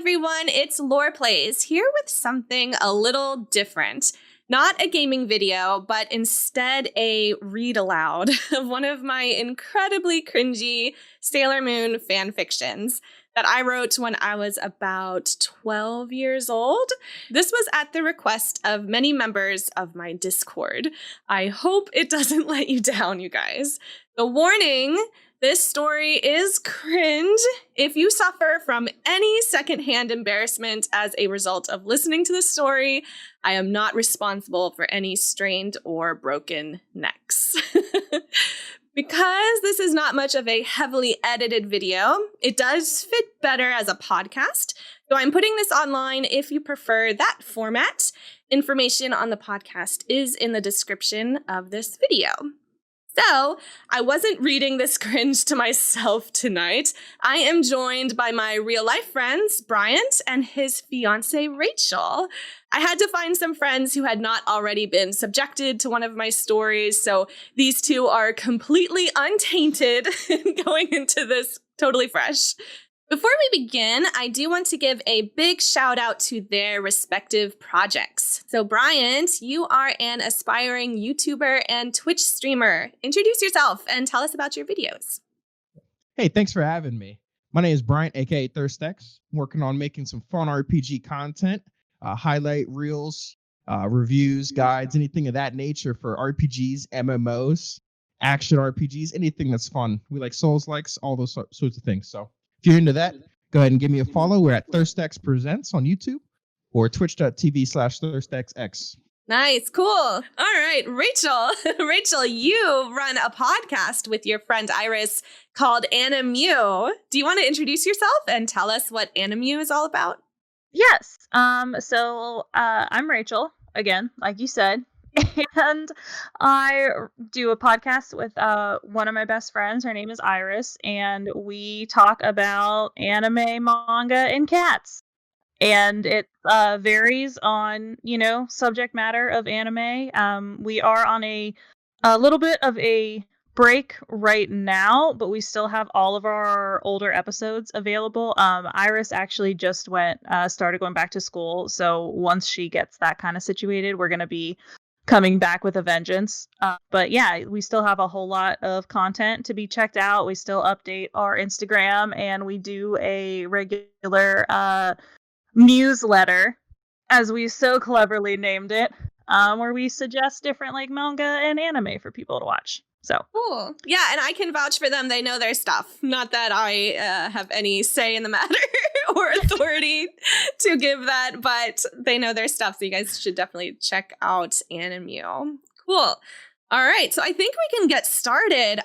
everyone, it's Lore Plays here with something a little different. Not a gaming video, but instead a read aloud of one of my incredibly cringy Sailor Moon fanfictions that I wrote when I was about 12 years old. This was at the request of many members of my Discord. I hope it doesn't let you down, you guys. The warning: this story is cringe. If you suffer from any secondhand embarrassment as a result of listening to this story, I am not responsible for any strained or broken necks. Because this is not much of a heavily edited video, it does fit better as a podcast. So I'm putting this online if you prefer that format. Information on the podcast is in the description of this video. So, I wasn't reading this cringe to myself tonight. I am joined by my real-life friends, Bryant and his fiancée, Rachel. I had to find some friends who had not already been subjected to one of my stories, so these two are completely untainted going into this totally fresh. Before we begin, I do want to give a big shout out to their respective projects. So Bryant, you are an aspiring YouTuber and Twitch streamer. Introduce yourself and tell us about your videos. Hey, thanks for having me. My name is Bryant, aka ThirstX. I'm working on making some fun RPG content, highlight reels, reviews, guides, anything of that nature for RPGs, MMOs, action RPGs, anything that's fun. We like Souls-likes, all those sorts of things. So if you're into that, go ahead and give me a follow. We're at ThirstX Presents on YouTube or twitch.tv/ThirstXX. Nice, cool. All right, Rachel. Rachel, you run a podcast with your friend Iris called Animu. Do you want to introduce yourself and tell us what Animu is all about? Yes. So I'm Rachel, again, like you said. And I do a podcast with one of my best friends. Her name is Iris, and we talk about anime, manga, and cats. And it varies on, subject matter of anime. We are on a little bit of a break right now, but we still have all of our older episodes available. Iris actually just started going back to school, so once she gets that kind of situated, we're going to be coming back with a vengeance. But yeah, we still have a whole lot of content to be checked out. We still update our Instagram, and we do a regular newsletter, as we so cleverly named it, where we suggest different manga and anime for people to watch. So cool. Yeah, and I can vouch for them. They know their stuff. Not that I have any say in the matter or authority to give that, but they know their stuff. So you guys should definitely check out Animu. Cool. All right, so I think we can get started.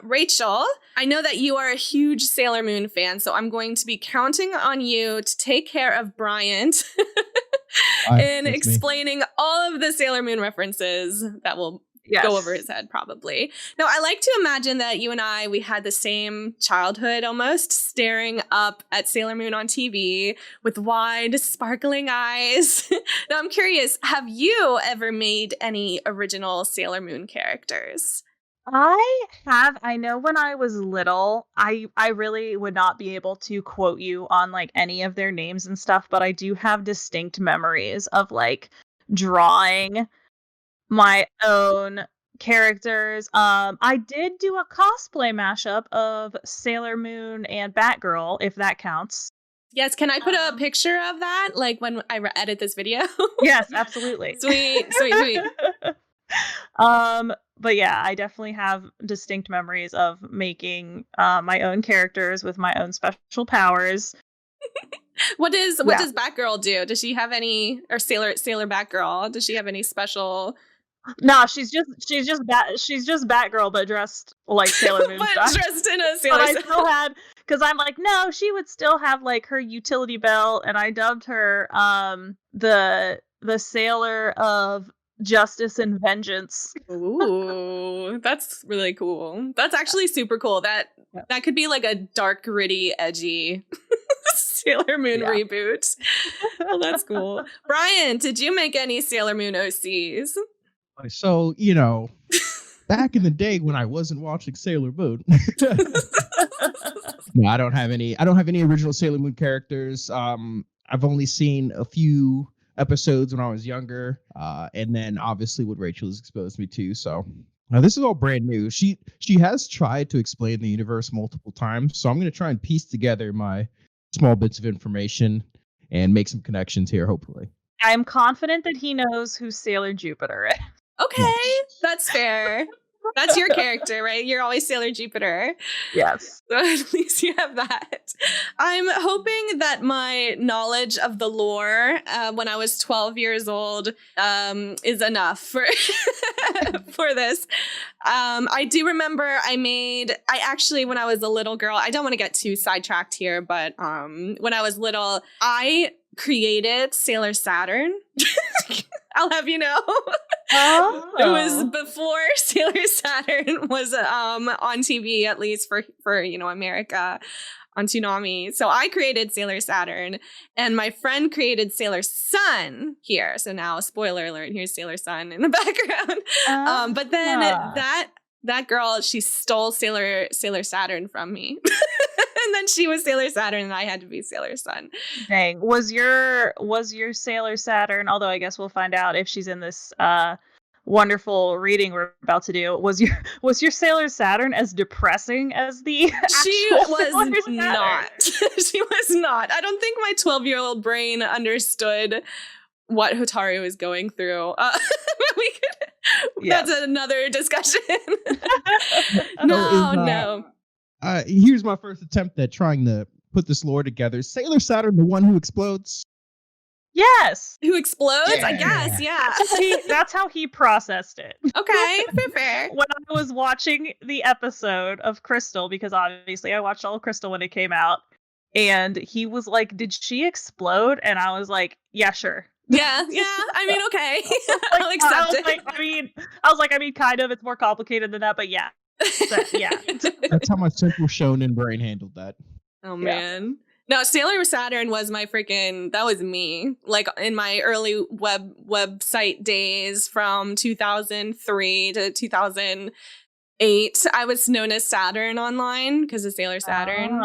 Rachel, I know that you are a huge Sailor Moon fan, so I'm going to be counting on you to take care of Bryant in explaining all of the Sailor Moon references that will go over his head, probably. Now, I like to imagine that you and we had the same childhood almost, staring up at Sailor Moon on TV with wide, sparkling eyes. Now, I'm curious, have you ever made any original Sailor Moon characters? I have. I know when I was little, I really would not be able to quote you on any of their names and stuff, but I do have distinct memories of drawing my own characters. I did do a cosplay mashup of Sailor Moon and Batgirl, if that counts. Yes, can I put a picture of that, when I edit this video? Yes, absolutely. Sweet. But yeah, I definitely have distinct memories of making my own characters with my own special powers. What does Batgirl do? Does she have any, or Sailor Batgirl? Does she have any special? No, she's just Batgirl, but dressed like Sailor Moon style. Dressed in a Sailor. But I still had, because I'm no, she would still have her utility belt, and I dubbed her the Sailor of Justice and Vengeance. Ooh, that's really cool. That's actually super cool. That could be a dark, gritty, edgy Sailor Moon reboot. Oh, that's cool. Brian, did you make any Sailor Moon OCs? So, back in the day when I wasn't watching Sailor Moon. No, I don't have any original Sailor Moon characters. I've only seen a few episodes when I was younger, and then obviously what Rachel has exposed me to. So this is all brand new. She has tried to explain the universe multiple times, so I'm going to try and piece together my small bits of information and make some connections here, hopefully. I'm confident that he knows who Sailor Jupiter is. Okay, that's fair. That's your character, right? You're always Sailor Jupiter. Yes. So at least you have that. I'm hoping that my knowledge of the lore when I was 12 years old is enough for for this. I do remember I actually, when I was a little girl, I don't want to get too sidetracked here, but when I was little, I created Sailor Saturn. I'll have you know. Oh. It was before Sailor Saturn was on TV, at least for America, on Toonami. So I created Sailor Saturn, and my friend created Sailor Sun here. So now, spoiler alert, here's Sailor Sun in the background. But then that girl, she stole Sailor Saturn from me. And then she was Sailor Saturn and I had to be Sailor Sun. Dang. Was your Sailor Saturn, although I guess we'll find out if she's in this wonderful reading we're about to do, was your Sailor Saturn as depressing as the She actual was Sailor not. She was not. I don't think my 12-year-old brain understood what Hotaru was going through. That's another discussion. No. Here's my first attempt at trying to put this lore together. Sailor Saturn, the one who explodes? Yes. Who explodes? Yeah. I guess, yeah. That's how he processed it. Okay, fair. When I was watching the episode of Crystal, because obviously I watched all of Crystal when it came out, and he was like, "Did she explode?" And I was like, "Yeah, sure." Yeah. I mean, okay. I'll accept it. I mean, kind of. It's more complicated than that, but yeah. Yeah. That's how my Central Shonen brain handled that. Oh, man. No, Sailor Saturn was that was me. Like in my early website days from 2003 to 2008, I was known as Saturn online because of Sailor Saturn.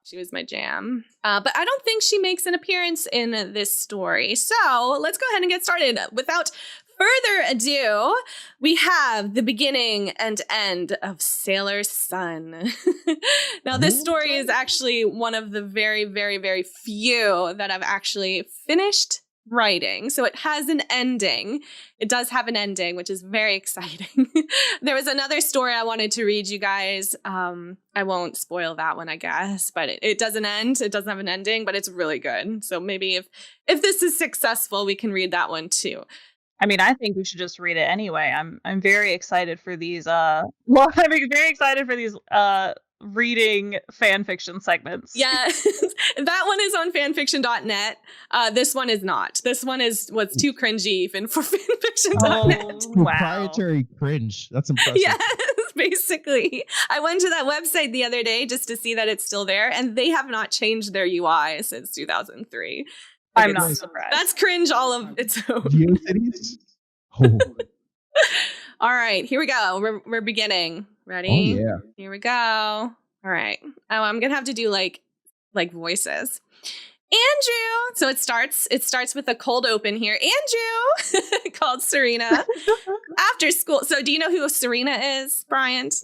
She was my jam. But I don't think she makes an appearance in this story. So let's go ahead and get started. Without further ado, we have the beginning and end of Sailor Sun. Now, this story is actually one of the very, very, very few that I've actually finished writing. So it has an ending. It does have an ending, which is very exciting. There was another story I wanted to read you guys. I won't spoil that one, I guess, but it doesn't end. It doesn't have an ending, but it's really good. So maybe if this is successful, we can read that one too. I mean, I think we should just read it anyway. I'm very excited for these reading fan fiction segments. Yeah. That one is on fanfiction.net. This one is not. This one was too cringy even for fanfiction.net. Proprietary cringe. That's impressive. Yes, basically. I went to that website the other day just to see that it's still there, and they have not changed their UI since 2003. I'm not surprised. That's cringe all of its own. GeoCities? Oh. All right, here we go. We're beginning. Ready? Oh, yeah. Here we go. All right. Oh, I'm gonna have to do like voices. Andrew. So it starts with a cold open here. Andrew called Serena after school. So do you know who Serena is, Bryant?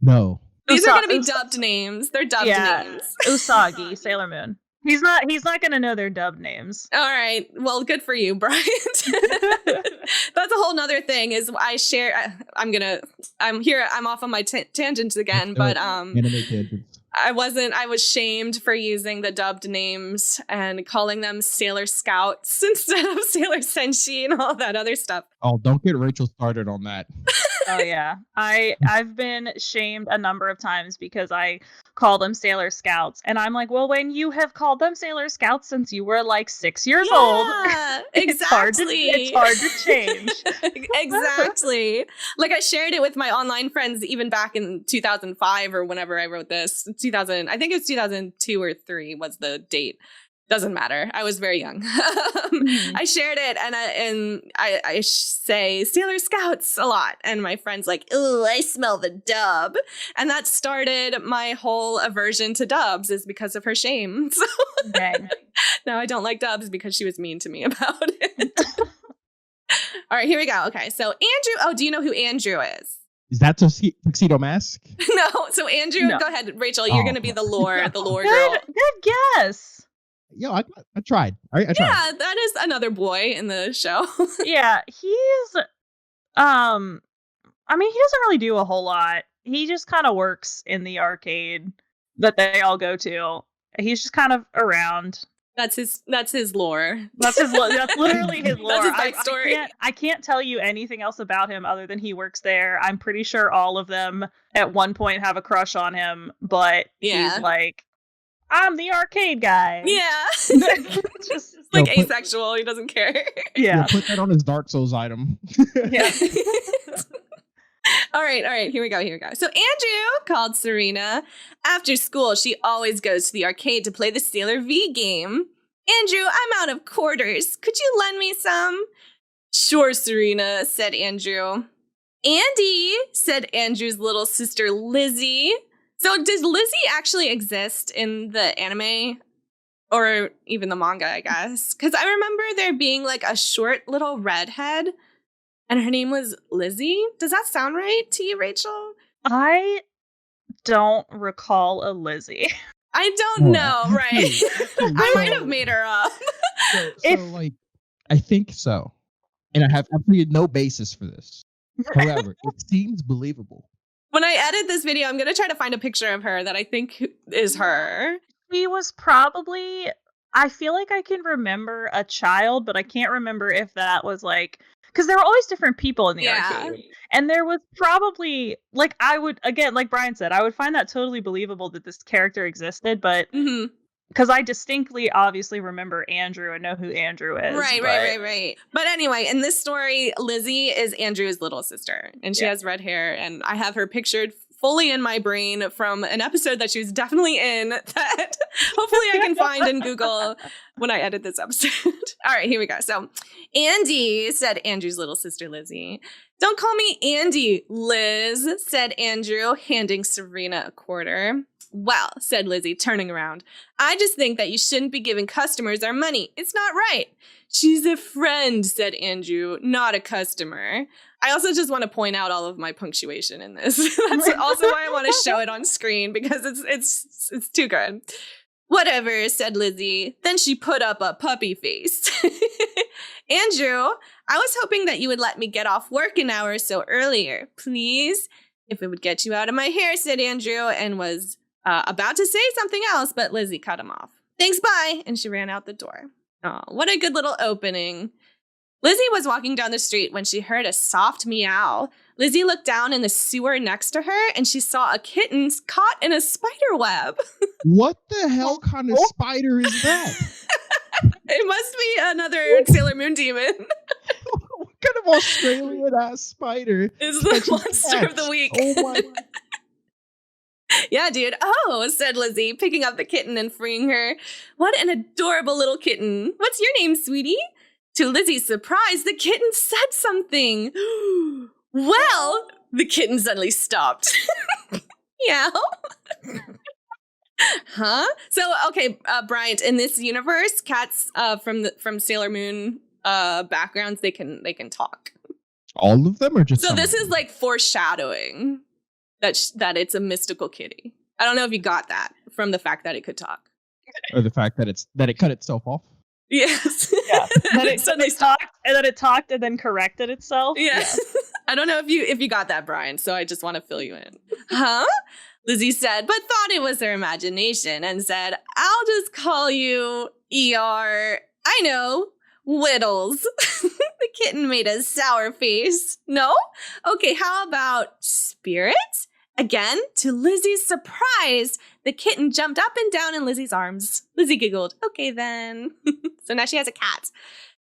No. These are gonna be dubbed names. They're dubbed names. Usagi, Sailor Moon. He's not gonna know their dubbed names. All right. Well, good for you, Bryant. That's a whole nother thing is I share. I'm off on my tangents again, but Anime tangents. I was shamed for using the dubbed names and calling them Sailor Scouts instead of Sailor Senshi and all that other stuff. Oh, don't get Rachel started on that. Oh yeah. I've been shamed a number of times because I call them Sailor Scouts. And I'm like, well, when you have called them Sailor Scouts since you were like 6 years old. Exactly. It's hard to change. Exactly. Like I shared it with my online friends even back in 2005 or whenever I wrote this. I think it was 2002 or 3 was the date. Doesn't matter. I was very young. I shared it and I say Sailor Scouts a lot. And my friend's like, "Ooh, I smell the dub." And that started my whole aversion to dubs is because of her shame. So now I don't like dubs because she was mean to me about it. All right, here we go. Okay, so Andrew. Oh, do you know who Andrew is? Is that Tuxedo Mask? No. So Andrew, go ahead, Rachel. You're going to be the lore girl. Good guess. Yo, I tried. I tried. Yeah, that is another boy in the show. Yeah, he's I mean, he doesn't really do a whole lot. He just kind of works in the arcade that they all go to. He's just kind of around. That's his lore. That's literally his lore. That's his backstory. I can't tell you anything else about him other than he works there. I'm pretty sure all of them at one point have a crush on him, but he's like, I'm the arcade guy. Yeah. just like asexual. He doesn't care. Yeah. Put that on his Dark Souls item. Yeah. All right. Here we go. So Andrew called Serena. After school, she always goes to the arcade to play the Sailor V game. Andrew, I'm out of quarters. Could you lend me some? Sure, Serena, said Andrew. Andy, said Andrew's little sister Lizzy. So does Lizzy actually exist in the anime or even the manga, I guess? Because I remember there being like a short little redhead and her name was Lizzy. Does that sound right to you, Rachel? I don't recall a Lizzy. I don't know, right? I might have made her up. I think so. And I have absolutely no basis for this. However, it seems believable. When I edit this video, I'm going to try to find a picture of her that I think is her. She was probably, I feel like I can remember a child, but I can't remember if that was like, because there were always different people in the arcade. And there was probably, like, I would, again, like Brian said, I would find that totally believable that this character existed, but because I distinctly, obviously remember Andrew and know who Andrew is. Right. But anyway, in this story, Lizzy is Andrew's little sister, and she has red hair, and I have her pictured fully in my brain from an episode that she was definitely in that hopefully I can find in Google when I edit this episode. All right, here we go. So Andy, said Andrew's little sister Lizzy. Don't call me Andy, Liz, said Andrew, handing Serena a quarter. Well, said Lizzy, turning around, I just think that you shouldn't be giving customers our money. It's not right. She's a friend, said Andrew, not a customer. I also just want to point out all of my punctuation in this. That's also why I want to show it on screen because it's too good. Whatever, said Lizzy. Then she put up a puppy face. Andrew, I was hoping that you would let me get off work an hour or so earlier, please. If it would get you out of my hair, said Andrew, and was about to say something else, but Lizzy cut him off. Thanks, bye. And she ran out the door. Oh, what a good little opening. Lizzy was walking down the street when she heard a soft meow. Lizzy looked down in the sewer next to her and she saw a kitten caught in a spider web. What the hell kind of spider is that? It must be another Sailor Moon demon. What kind of Australian ass spider is the monster of the week? Oh my God. Yeah, dude. Oh, said Lizzy, picking up the kitten and freeing her. What an adorable little kitten. What's your name, sweetie? To Lizzy's surprise, the kitten said something. Well, the kitten suddenly stopped. Meow. Huh? So, okay, Bryant, in this universe, cats from Sailor Moon backgrounds, they can talk. All of them, or just so? This is like foreshadowing that it's a mystical kitty. I don't know if you got that from the fact that it could talk, or the fact that it cut itself off. Yes. Yeah. That it suddenly talked, and then it talked, and then corrected itself. Yeah. I don't know if you got that, Brian. So I just want to fill you in. Huh? Lizzy said, but thought it was her imagination, and said, "I'll just call you ER. I know, Whittles." The kitten made a sour face. No? Okay, how about Spirit? Again, to Lizzy's surprise, the kitten jumped up and down in Lizzy's arms. Lizzy giggled. Okay, then. So now she has a cat.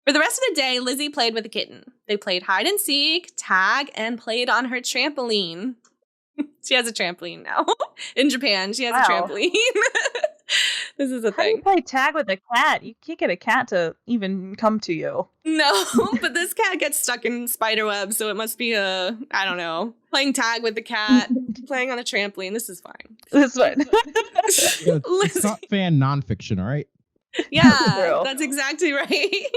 For the rest of the day, Lizzy played with the kitten. They played hide and seek, tag, and played on her trampoline. She has a trampoline now. In Japan, she has a trampoline. This is a How do you thing. play tag with a cat? You can't get a cat to even come to you. No, but this cat gets stuck in spider web, so it must be I don't know, playing tag with the cat, playing on a trampoline. This is fine. This one. It's not fan nonfiction, all right? Yeah, True. that's exactly right.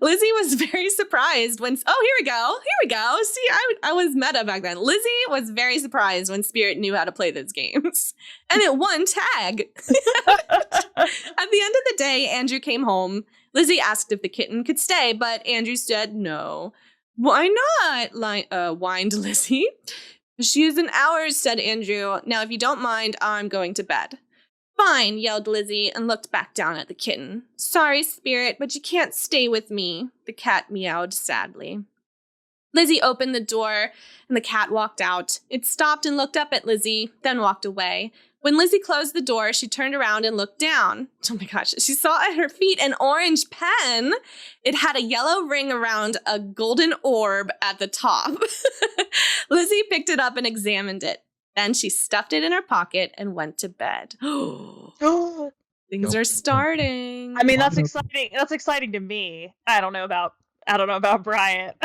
Lizzy was very surprised when. Oh, here we go. Here we go. See, I was meta back then. Lizzy was very surprised when Spirit knew how to play those games, and it won tag. At the end of the day, Andrew came home. Lizzy asked if the kitten could stay, but Andrew said no. Why not? Whined Lizzy. She isn't ours, said Andrew. Now, if you don't mind, I'm going to bed. Fine, yelled Lizzy and looked back down at the kitten. Sorry, Spirit, but you can't stay with me, the cat meowed sadly. Lizzy opened the door and the cat walked out. It stopped and looked up at Lizzy, then walked away. When Lizzy closed the door, she turned around and looked down. Oh my gosh, she saw at her feet an orange pen. It had a yellow ring around a golden orb at the top. Lizzy picked it up and examined it. Then she stuffed it in her pocket and went to bed. Things are starting. I mean, that's exciting. That's exciting to me. I don't know about Bryant.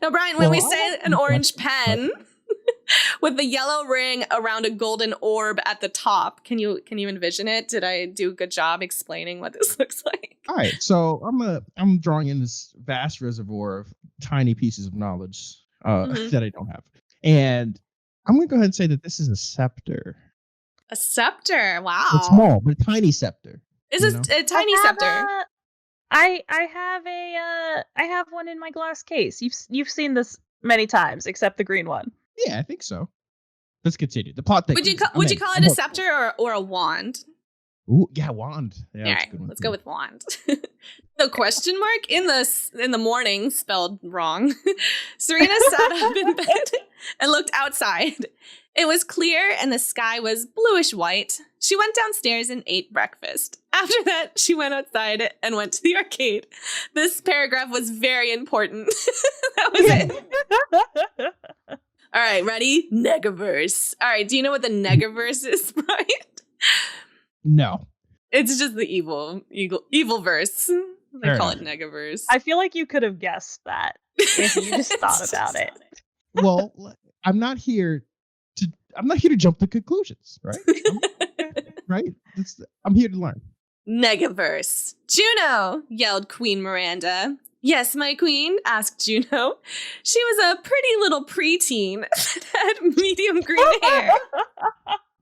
Now, Brian, when we say an orange pen with the yellow ring around a golden orb at the top, can you envision it? Did I do a good job explaining what this looks like? All right, so I'm drawing in this vast reservoir of tiny pieces of knowledge that I don't have, and I'm going to go ahead and say that this is a scepter. A scepter. Wow. It's small, but a tiny scepter. Is this a tiny scepter? I have one in my glass case. You've seen this many times, except the green one. Yeah, I think so. Let's continue. The plot thing. Would you call it a scepter or a wand? Ooh, yeah, wand. Yeah, all right, let's go with wand. The question mark in the morning spelled wrong. Serena sat up in bed and looked outside. It was clear and the sky was bluish white. She went downstairs and ate breakfast. After that, she went outside and went to the arcade. This paragraph was very important. That was it. All right, ready? Negaverse. All right, do you know what the Negaverse is, Brian? No. It's just the evil verse. They call it Negaverse. I feel like you could have guessed that if you just thought about it. Well, I'm not here to jump to conclusions, right? Right? I'm here to learn. Negaverse. Juno, yelled Queen Miranda. Yes, my queen, asked Juno. She was a pretty little preteen that had medium green hair.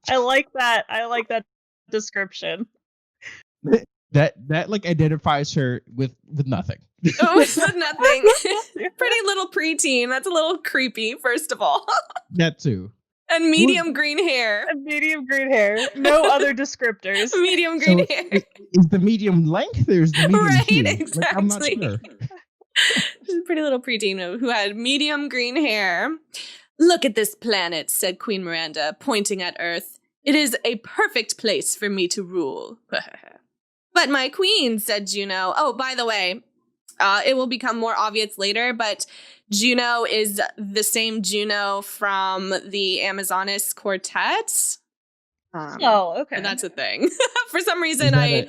I like that. I like that description. That like identifies her with nothing. Oh, with nothing. Pretty little preteen. That's a little creepy, first of all. That too. And medium green hair. Medium green hair. No other descriptors. Medium green hair. Is the medium length or is the medium hue? Exactly. Like, I'm not sure. She's a pretty little preteen who had medium green hair. Look at this planet, said Queen Miranda, pointing at Earth. It is a perfect place for me to rule. But my queen, said Juno. Oh, by the way, it will become more obvious later, but Juno is the same Juno from the Amazonas Quartet. Okay. That's a thing. For some reason, I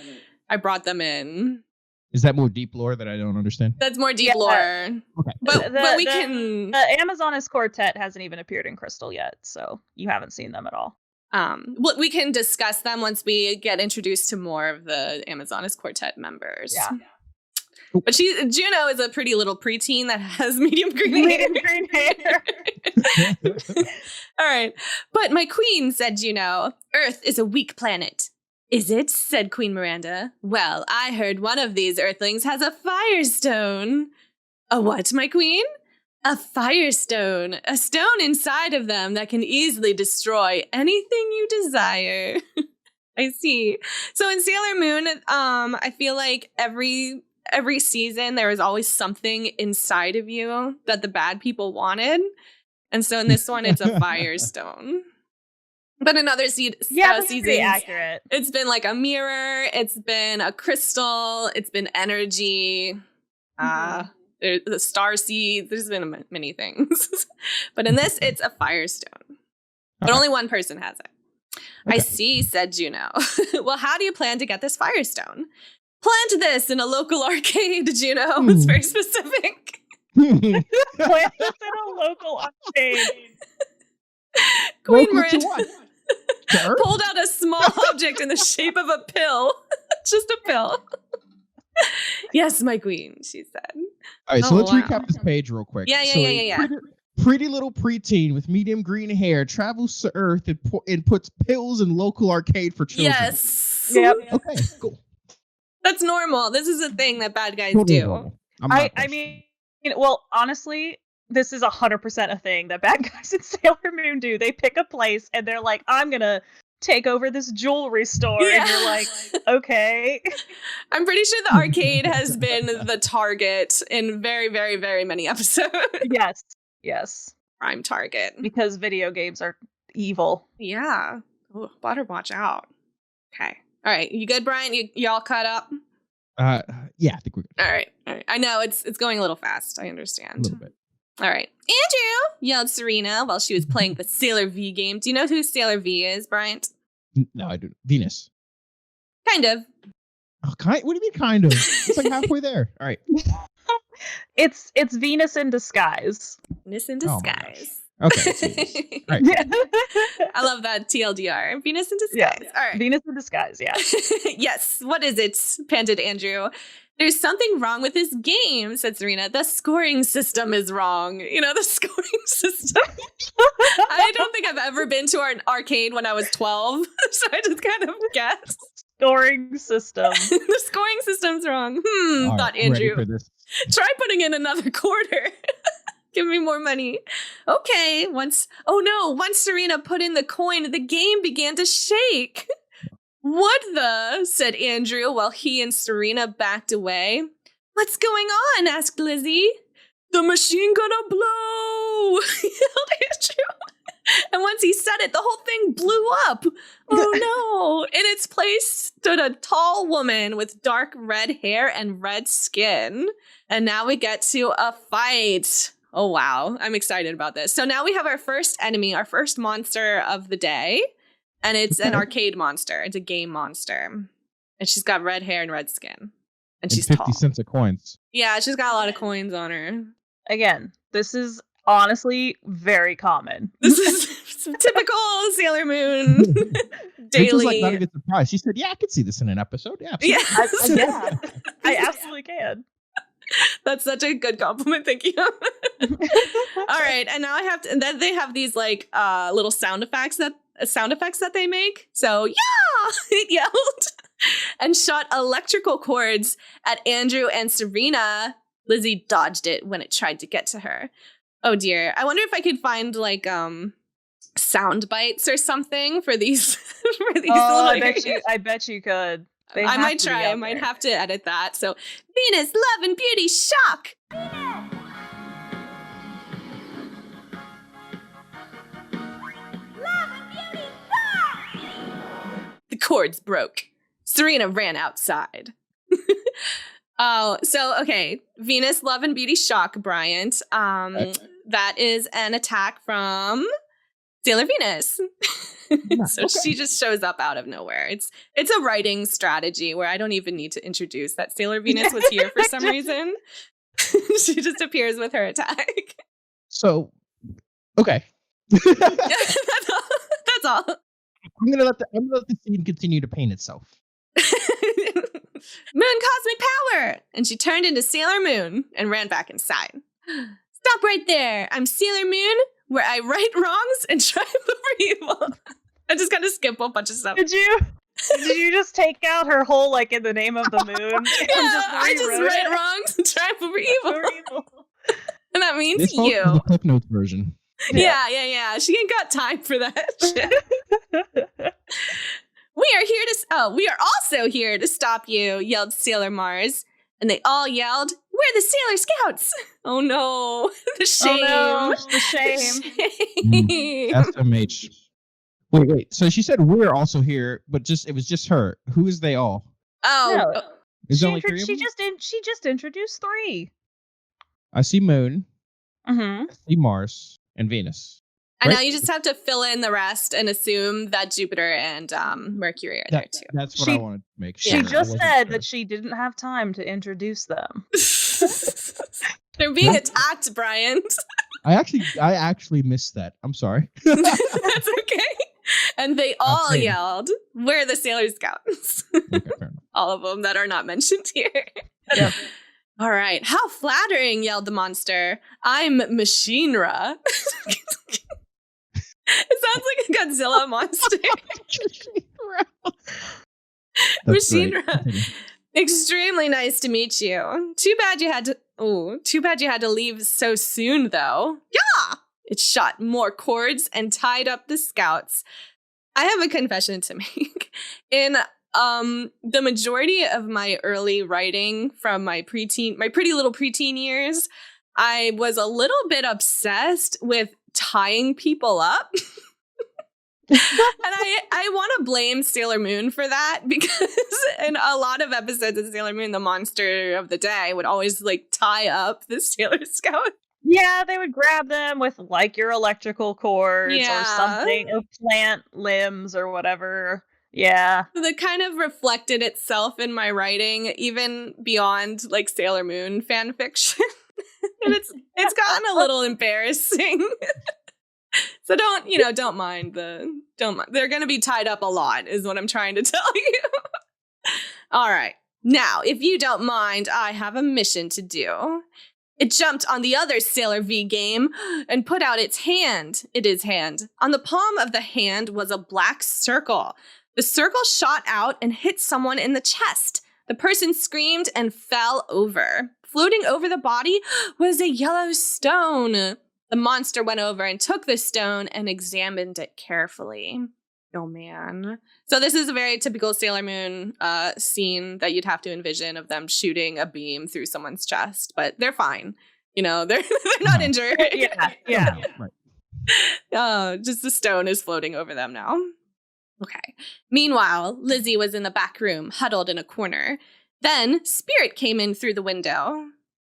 brought them in. Is that more deep lore that I don't understand? That's more deep lore. Okay. But we can... The Amazonas Quartet hasn't even appeared in Crystal yet, so you haven't seen them at all. Well, we can discuss them once we get introduced to more of the Amazonas Quartet members. Yeah. But Juno is a pretty little preteen that has medium green hair. All right. But my queen, said Juno, Earth is a weak planet. Is it? Said Queen Miranda. Well, I heard one of these earthlings has a firestone. A what, my queen? A firestone. A stone inside of them that can easily destroy anything you desire. I see. So in Sailor Moon, I feel like every season there was always something inside of you that the bad people wanted. And so in this one, it's a firestone. But in other seasons, accurate. It's been like a mirror, it's been a crystal, it's been energy, the star seed. There's been many things. But in this, it's a firestone. But only one person has it. I see, said Juno. Well, how do you plan to get this firestone? Plant this in a local arcade, Juno. It's very specific. Plant this in a local arcade. Queen Local to Miranda what? To Earth? pulled out a small object in the shape of a pill. Just a pill. Yes, my queen, she said. All right, so let's wow. recap this page real quick. Yeah. Pretty little preteen with medium green hair travels to Earth and puts pills in local arcade for children. Yes. Yep. Okay, cool. That's normal. This is a thing that bad guys Totally do. normal. I mean, well, honestly, this is 100% a thing that bad guys in Sailor Moon do. They pick a place and they're like, I'm gonna take over this jewelry store. Yeah. And you're like, okay. I'm pretty sure the arcade has been the target in very, very, very many episodes. Yes. Prime target. Because video games are evil. Yeah. Ooh, better watch out. Okay. All right. You good, Brian? You all caught up? Yeah, I think we're good. All right. I know it's going a little fast. I understand. A little bit. All right. Andrew, yelled Serena while she was playing the Sailor V game. Do you know who Sailor V is, Bryant? No, I don't. Venus. Kind of. Oh, what do you mean kind of? It's like halfway there. All right. It's Venus in disguise. Venus in Oh my disguise. Okay. It's Venus. All right. I love that TLDR. Venus in disguise. Yeah. All right. Venus in disguise, yeah. Yes. What is it? Panted Andrew. There's something wrong with this game, said Serena. The scoring system is wrong. You know, the scoring system. I don't think I've ever been to an arcade when I was 12. So I just kind of guessed. Scoring system. The scoring system's wrong. All Thought right, I'm ready Andrew. for this. Try putting in another quarter. Give me more money. Okay. Once Serena put in the coin, the game began to shake. What the? Said Andrew while he and Serena backed away. What's going on? Asked Lizzy. The machine gonna blow, yelled Andrew. And once he said it, the whole thing blew up. Oh no. In its place stood a tall woman with dark red hair and red skin. And now we get to a fight. Oh wow. I'm excited about this. So now we have our first enemy, our first monster of the day. And it's an arcade monster. It's a game monster. And she's got red hair and red skin. And she's 50 tall. cents of coins. Yeah, she's got a lot of coins on her. Again, this is honestly very common. This is typical Sailor Moon Rachel's daily. like not even surprised. She said, "Yeah, I could see this in an episode." Yeah, absolutely. Yes. I absolutely can. That's such a good compliment. Thank you. All right, and now I have to. And then they have these like little sound effects that they make. So yeah, it yelled and shot electrical cords at Andrew and Serena. Lizzy dodged it when it tried to get to her. Oh dear. I wonder if I could find like sound bites or something for these for these Oh, little I bet you could. I might try. I might have to edit that. So Venus, love, and beauty, shock. The cords broke. Serena ran outside. Oh, so okay. Venus, love, and beauty, shock, Bryant. That is an attack from Sailor Venus. So she just shows up out of nowhere. It's a writing strategy where I don't even need to introduce that Sailor Venus was here for some reason. She just appears with her attack. So, okay. That's all. I'm gonna let the scene continue to paint itself. Moon cosmic power! And she turned into Sailor Moon and ran back inside. Stop right there. I'm Sailor Moon, where I right wrongs and triumph over evil. I just gotta skip a bunch of stuff. Did you just take out her whole like in the name of the moon? I just right wrongs and triumph over evil. And that means This you. is the Cliff Notes version. Yeah. She ain't got time for that shit. We are also here to stop you, yelled Sailor Mars. And they all yelled, "We're the Sailor Scouts!" Oh no, the shame. Oh no, the shame. SMH. Wait. So she said we're also here, but it was just her. Who is they all? Oh, No. Is there only three of She them? just introduced 3. I see Moon, Mm-hmm. I see Mars, and Venus. I know Right? you just have to fill in the rest and assume that Jupiter and Mercury are there too. That's what I wanted to make sure. She I just wasn't said sure. that she didn't have time to introduce them. They're being attacked, Brian. I actually missed that. I'm sorry. That's okay. And they all saying. yelled, "We're the Sailor Scouts." Okay, fair enough. All of them that are not mentioned here. Yep. All right. How flattering, yelled the monster. I'm Machinera. It sounds like a Godzilla monster. That's great. Machinera. Continue. Extremely nice to meet you. Too bad you had to leave so soon, though. Yeah! It shot more cords and tied up the scouts. I have a confession to make. In the majority of my early writing from my pretty little preteen years, I was a little bit obsessed with tying people up. And I want to blame Sailor Moon for that, because in a lot of episodes of Sailor Moon, the monster of the day would always like tie up the Sailor Scout. Yeah, they would grab them with like your electrical cords Yeah. or something, or plant limbs or whatever. Yeah. That kind of reflected itself in my writing, even beyond like Sailor Moon fan fiction. And it's gotten a little embarrassing. So don't mind. They're going to be tied up a lot is what I'm trying to tell you. All right. Now, if you don't mind, I have a mission to do. It jumped on the other Sailor V game and put out its hand. It is hand. On the palm of the hand was a black circle. The circle shot out and hit someone in the chest. The person screamed and fell over. Floating over the body was a yellow stone. The monster went over and took the stone and examined it carefully. Oh, man. So this is a very typical Sailor Moon scene that you'd have to envision of them shooting a beam through someone's chest. But they're fine. They're not injured. Yeah. Right. Just the stone is floating over them now. Okay. Meanwhile, Lizzy was in the back room, huddled in a corner. Then Spirit came in through the window.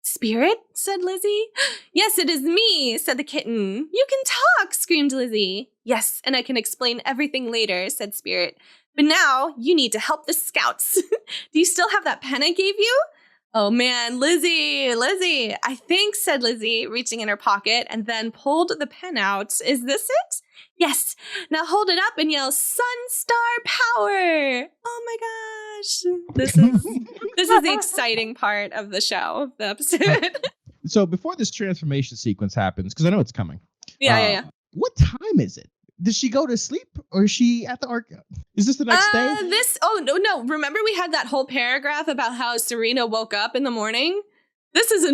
Spirit? Said Lizzy. Yes, it is me, said the kitten. You can talk, screamed Lizzy. Yes, and I can explain everything later, said Spirit. But now you need to help the scouts. Do you still have that pen I gave you? Oh man, Lizzy, I think, said Lizzy, reaching in her pocket and then pulled the pen out. Is this it? Yes. Now hold it up and yell Sunstar Power. Oh my gosh. This is the exciting part of the show, the episode. So before this transformation sequence happens, because I know it's coming. Yeah. What time is it? Does she go to sleep or is she at the arc? Is this the next day? No. Remember we had that whole paragraph about how Serena woke up in the morning? This is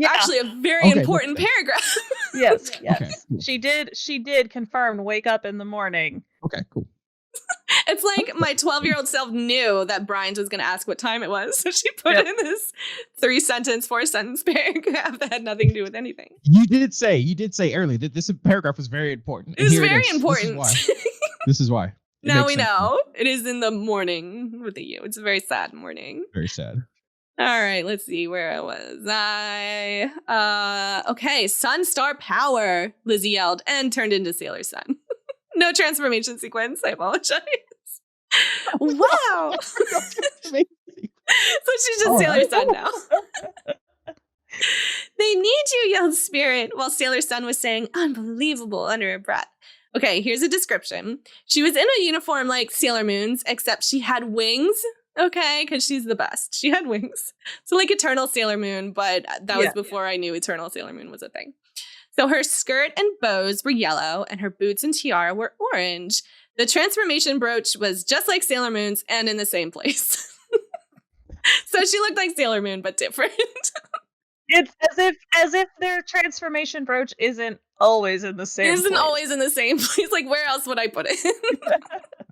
actually a very important paragraph. Yes. Okay, cool. She did confirm wake up in the morning. Okay, cool. It's like my 12-year-old self knew that Brian was going to ask what time it was. So she put in this 4-sentence paragraph that had nothing to do with anything. You did say earlier that this paragraph was very important. It was very important. This is why. Now we know. It is in the morning with the U. It's a very sad morning. Very sad. All right, let's see. Where was I? Okay, Sunstar Power, Lizzy yelled and turned into Sailor Sun. No transformation sequence. I apologize. Wow. So she's just Sailor Sun now. They need you, yelled Spirit, while Sailor Sun was saying unbelievable under her breath. Okay, here's a description. She was in a uniform like Sailor Moon's, except she had wings. Okay, because she's the best. She had wings. So like Eternal Sailor Moon, but that was before I knew Eternal Sailor Moon was a thing. So her skirt and bows were yellow, and her boots and tiara were orange. The transformation brooch was just like Sailor Moon's and in the same place. So she looked like Sailor Moon, but different. It's as if their transformation brooch isn't always in the same place. Always in the same place. Like, where else would I put it? I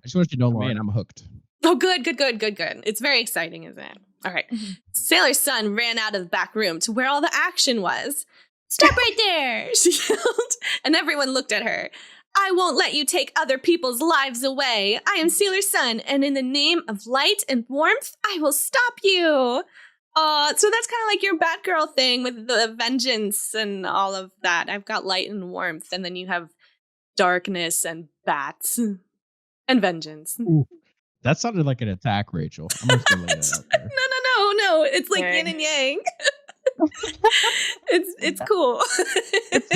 just want you to know, man, I'm hooked. Oh, good. It's very exciting, isn't it? All right. Mm-hmm. Sailor Sun ran out of the back room to where all the action was. Stop right there, she yelled, and everyone looked at her. I won't let you take other people's lives away. I am Sailor Sun, and in the name of light and warmth, I will stop you. So that's kind of like your Batgirl thing with the vengeance and all of that. I've got light and warmth, and then you have darkness and bats and vengeance. Ooh, that sounded like an attack, Rachel. I'm just gonna lay that out there. No. It's like yin and yang. It's cool.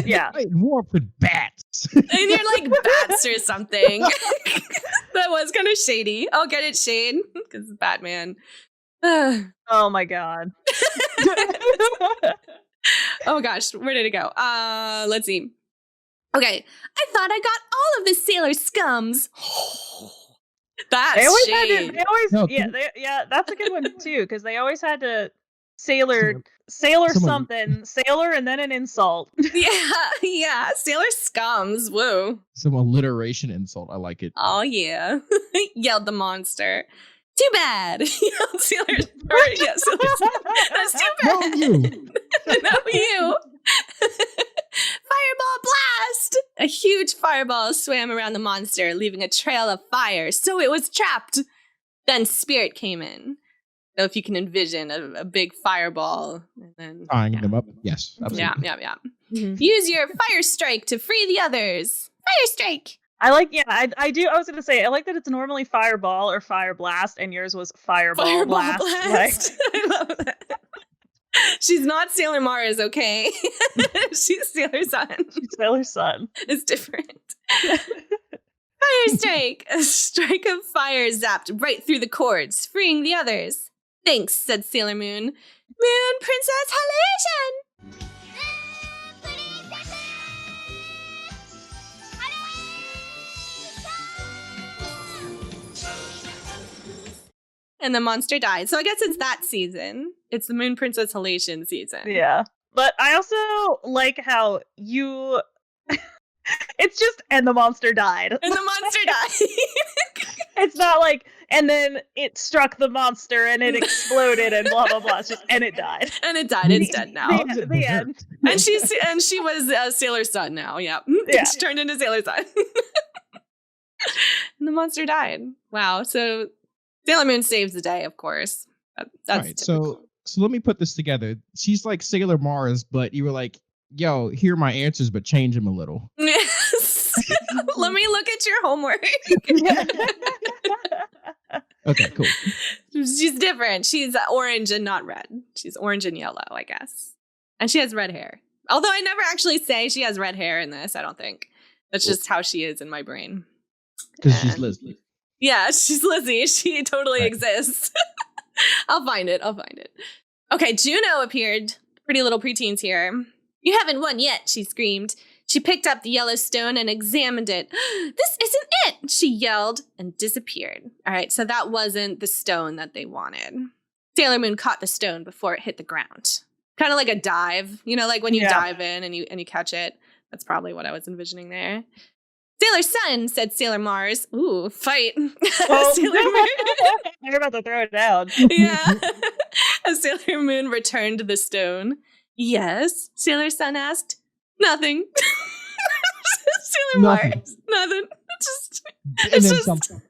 Yeah. War with bats. And you're like bats or something. That was kind of shady. I'll get it, Shade, because Batman. Oh my god. Oh gosh, where did it go? Let's see. Okay, I thought I got all of the sailor scums. That's They always shade. had to, they always No, yeah, that's a good one too, because they always had to sailor Someone- something, sailor and then an insult. Yeah, sailor scums. Whoa. Some alliteration insult. I like it. Oh yeah, yelled the monster. Too bad. Yelled sailor. That's too No, bad. you. No, you. Fireball blast! A huge fireball swam around the monster, leaving a trail of fire, so it was trapped. Then Spirit came in. So if you can envision a big fireball, and then Tying them up. Yes, absolutely. yeah. Mhm. Use your fire strike to free the others. Fire strike. I like, I do. I was gonna say, I like that it's normally fireball or fire blast, and yours was fireball blast. I love that. She's not Sailor Mars, okay? She's Sailor Sun. Like, Sailor Sun. It's different. Fire strike! A strike of fire zapped right through the cords, freeing the others. Thanks, said Sailor Moon. Moon Princess Halation! And the monster died. So I guess it's that season. It's the Moon Princess Halation season. Yeah, but I also like how you. It's just, and the monster died. And the monster died. It's not like, and then it struck the monster and it exploded and blah blah blah. It's just, and it died. And it died. It's dead now. The end. And she was Sailor Sun now. Yeah. Yeah. She turned into Sailor Sun. And the monster died. Wow. So Sailor Moon saves the day, of course. That's Right. typical. So let me put this together. She's like Sailor Mars, but you were like, yo, here are my answers, but change them a little. Yes. Let me look at your homework. Okay, cool. She's different. She's orange and not red. She's orange and yellow, I guess. And she has red hair. Although I never actually say she has red hair in this, I don't think. That's just how she is in my brain. Because she's Lizzy. Yeah, she's Lizzy. She totally Right. exists. I'll find it. Okay, Juno appeared. Pretty little preteens here. You haven't won yet, she screamed. She picked up the yellow stone and examined it. This isn't it, she yelled and disappeared. All right, so that wasn't the stone that they wanted. Sailor Moon caught the stone before it hit the ground. Kind of like a dive, like when you dive in and you catch it. That's probably what I was envisioning there. Sailor Sun, said Sailor Mars. Ooh, fight. Oh. Sailor Moon. You're about to throw it down. Yeah. As Sailor Moon returned the stone. Yes, Sailor Sun asked. Nothing. Sailor Nothing. Mars. Nothing. And It's then just- something.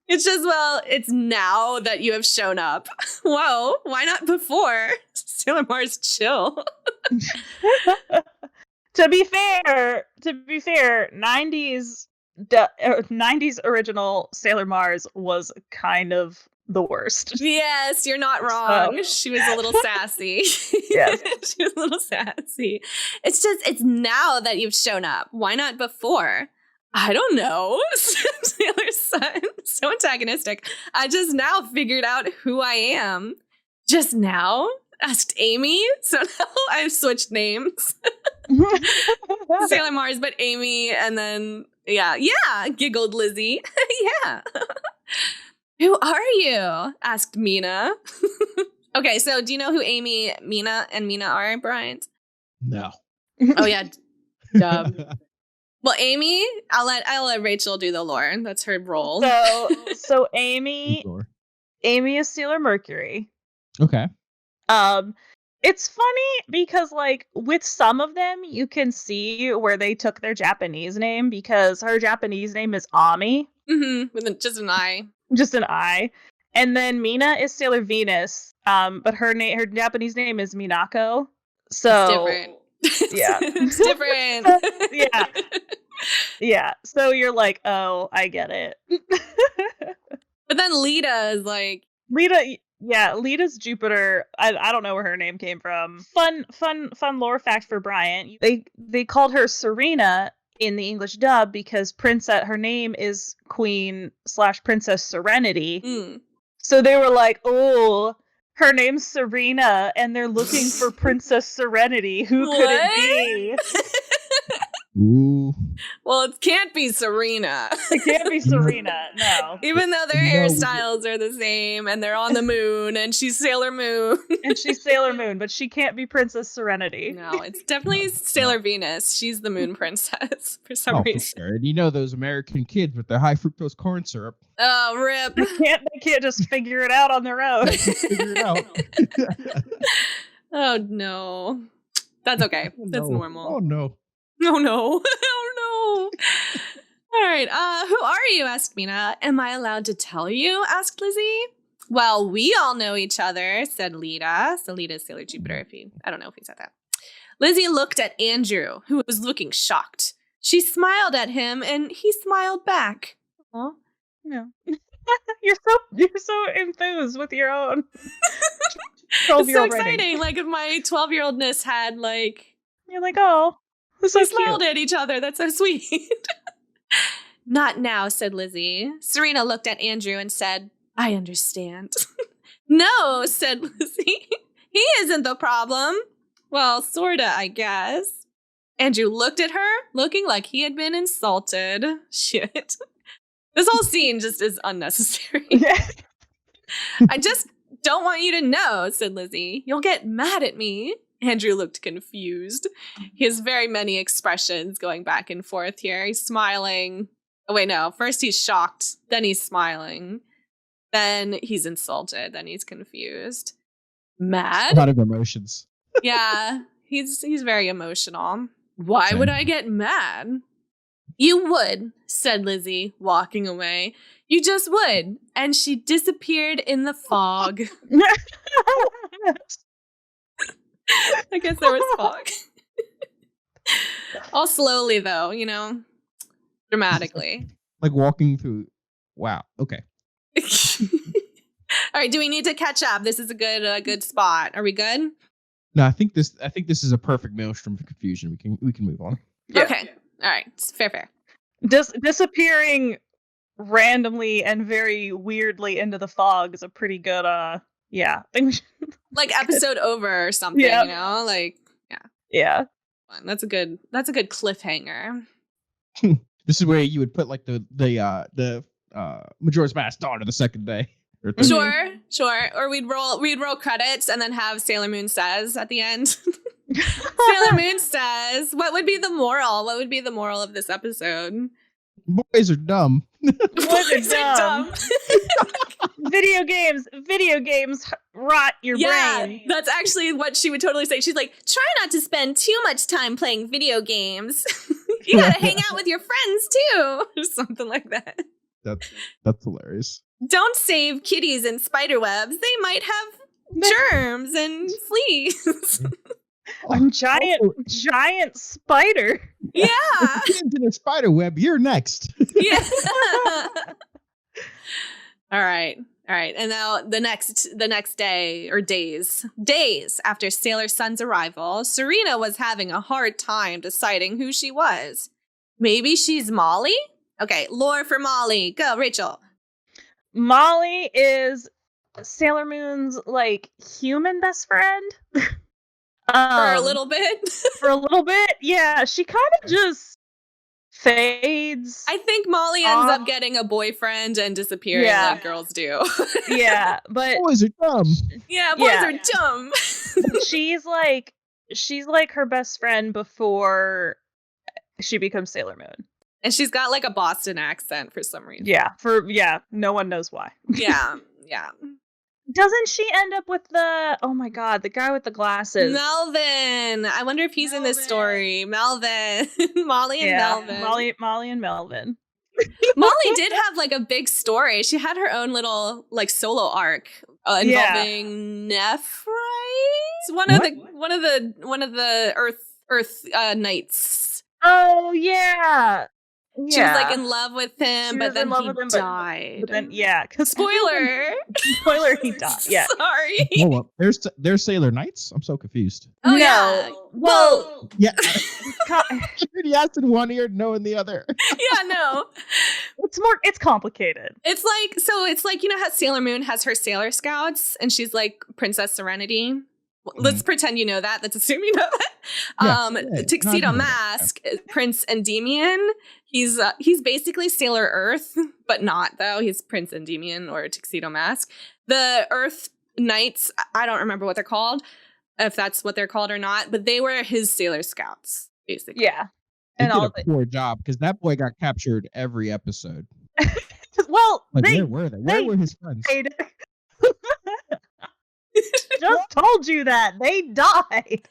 It's just, well, it's now that you have shown up. Whoa, why not before? Sailor Mars, chill. To be fair, 90s 90s original Sailor Mars was kind of the worst. Yes, you're not wrong. She was a little sassy. Yes. She was a little sassy. It's now that you've shown up. Why not before? I don't know. Sailor Sun, so antagonistic. I just now figured out who I am. Just now? Asked Amy. So now I've switched names. Sailor Mars, but Amy, and then, yeah, giggled Lizzy. Yeah. Who are you? Asked Mina. Okay, so do you know who Amy, Mina are, Bryant? No. Oh, yeah. Dub. Well, Amy, I'll let Rachel do the lore. That's her role. So Amy is Sailor Mercury. Okay. It's funny because, like, with some of them, you can see where they took their Japanese name, because her Japanese name is Ami. Mm-hmm. With just an I. Just an I. And then Mina is Sailor Venus, but her Japanese name is Minako. So It's different. Yeah. It's different. Yeah. Yeah. So you're like, oh, I get it. But then Lita is like, Lita's Jupiter. I don't know where her name came from. Fun lore fact for Bryant. They called her Serena in the English dub because her name is Queen/Princess Serenity. So they were like, oh, her name's Serena, and they're looking for Princess Serenity. Who could it be? Ooh. Well, it can't be Serena. It can't be Serena, no. Even though their hairstyles are the same and they're on the moon and she's Sailor Moon. And she's Sailor Moon, but she can't be Princess Serenity. No, it's definitely Sailor Venus. She's the moon princess for some reason. For sure. And you know those American kids with their high fructose corn syrup. Oh, rip. They can't just figure it out on their own. Figure it out. Oh, no. That's okay. That's normal. Oh, no. Oh, no. Oh, no. All right. Who are you? Asked Mina. Am I allowed to tell you? Asked Lizzy. Well, we all know each other, said Lita. So Lita's Sailor Jupiter, I don't know if he said that. Lizzy looked at Andrew, who was looking shocked. She smiled at him, and he smiled back. Huh? No. You're so enthused with your own 12-year-old It's so writing. exciting. Like if my 12-year-oldness had like... You're like, oh, this we is so smiled cute. at each other. That's so sweet. Not now, said Lizzy. Serena looked at Andrew and said, I understand. No, said Lizzy. He isn't the problem. Well, sorta, I guess. Andrew looked at her, looking like he had been insulted. Shit. This whole scene just is unnecessary. I just don't want you to know, said Lizzy. You'll get mad at me. Andrew looked confused. He has very many expressions going back and forth here. He's smiling. Oh, wait, no. First he's shocked. Then he's smiling. Then he's insulted. Then he's confused. Mad? A lot of emotions. Yeah, he's very emotional. Why would I get mad? You would, said Lizzy, walking away. You just would. And she disappeared in the fog. I guess there was fog. All slowly, though, you know, dramatically. Like walking through. Wow. Okay. All right. Do we need to catch up? This is a good spot. Are we good? No, I think this is a perfect maelstrom of confusion. We can move on. Yeah. Okay. All right. Fair. Disappearing randomly and very weirdly into the fog is a pretty good yeah. Like episode over or something, you know? Like yeah. That's a good cliffhanger. This is where you would put like the Majora's Mask Dawn the second day. Sure. Or we'd roll credits and then have Sailor Moon Says at the end. Sailor Moon Says. What would be the moral? What would be the moral of this episode? Boys are dumb. Boys are dumb. Video games rot your brain. That's actually what she would totally say. She's like, try not to spend too much time playing video games. You gotta hang out with your friends too. Or something like that. That's hilarious. Don't save kitties in spider webs. They might have germs and fleas. A giant spider. Yeah. Into the spider web. You're next. Yeah. All right. And now the next day or days after Sailor Sun's arrival, Serena was having a hard time deciding who she was. Maybe she's Molly? Okay, lore for Molly. Go, Rachel. Molly is Sailor Moon's like human best friend. For a little bit? Yeah. She kind of just fades. I think Molly ends up getting a boyfriend and disappearing like girls do. Yeah, but boys are dumb. Yeah, boys are dumb. she's like her best friend before she becomes Sailor Moon. And she's got like a Boston accent for some reason. Yeah, no one knows why. Yeah. Doesn't she end up with the guy with the glasses? Melvin. I wonder if he's in this story. Melvin. Molly and Melvin. Molly and Melvin. Molly did have like a big story. She had her own little like solo arc involving Nephrite. One of the Earth Knights. Oh yeah. She was like in love with him, but then he died. But then, yeah, because spoiler, he died. Yeah, sorry. Hold up. There's Sailor Knights. I'm so confused. Oh no. yeah. Well, yeah. He asked in one ear, no in the other. Yeah, no. It's complicated. It's like you know how Sailor Moon has her Sailor Scouts, and she's like Princess Serenity. Let's pretend you know that. Let's assume you know that. Yeah, Tuxedo Mask, Prince Endymion. He's basically Sailor Earth, but not though. He's Prince Endymion or Tuxedo Mask. The Earth Knights, I don't remember what they're called, if that's what they're called or not, but they were his Sailor Scouts, basically. Yeah. They did a poor job because that boy got captured every episode. Well, like, where were they? Where were his friends? Just told you that they died.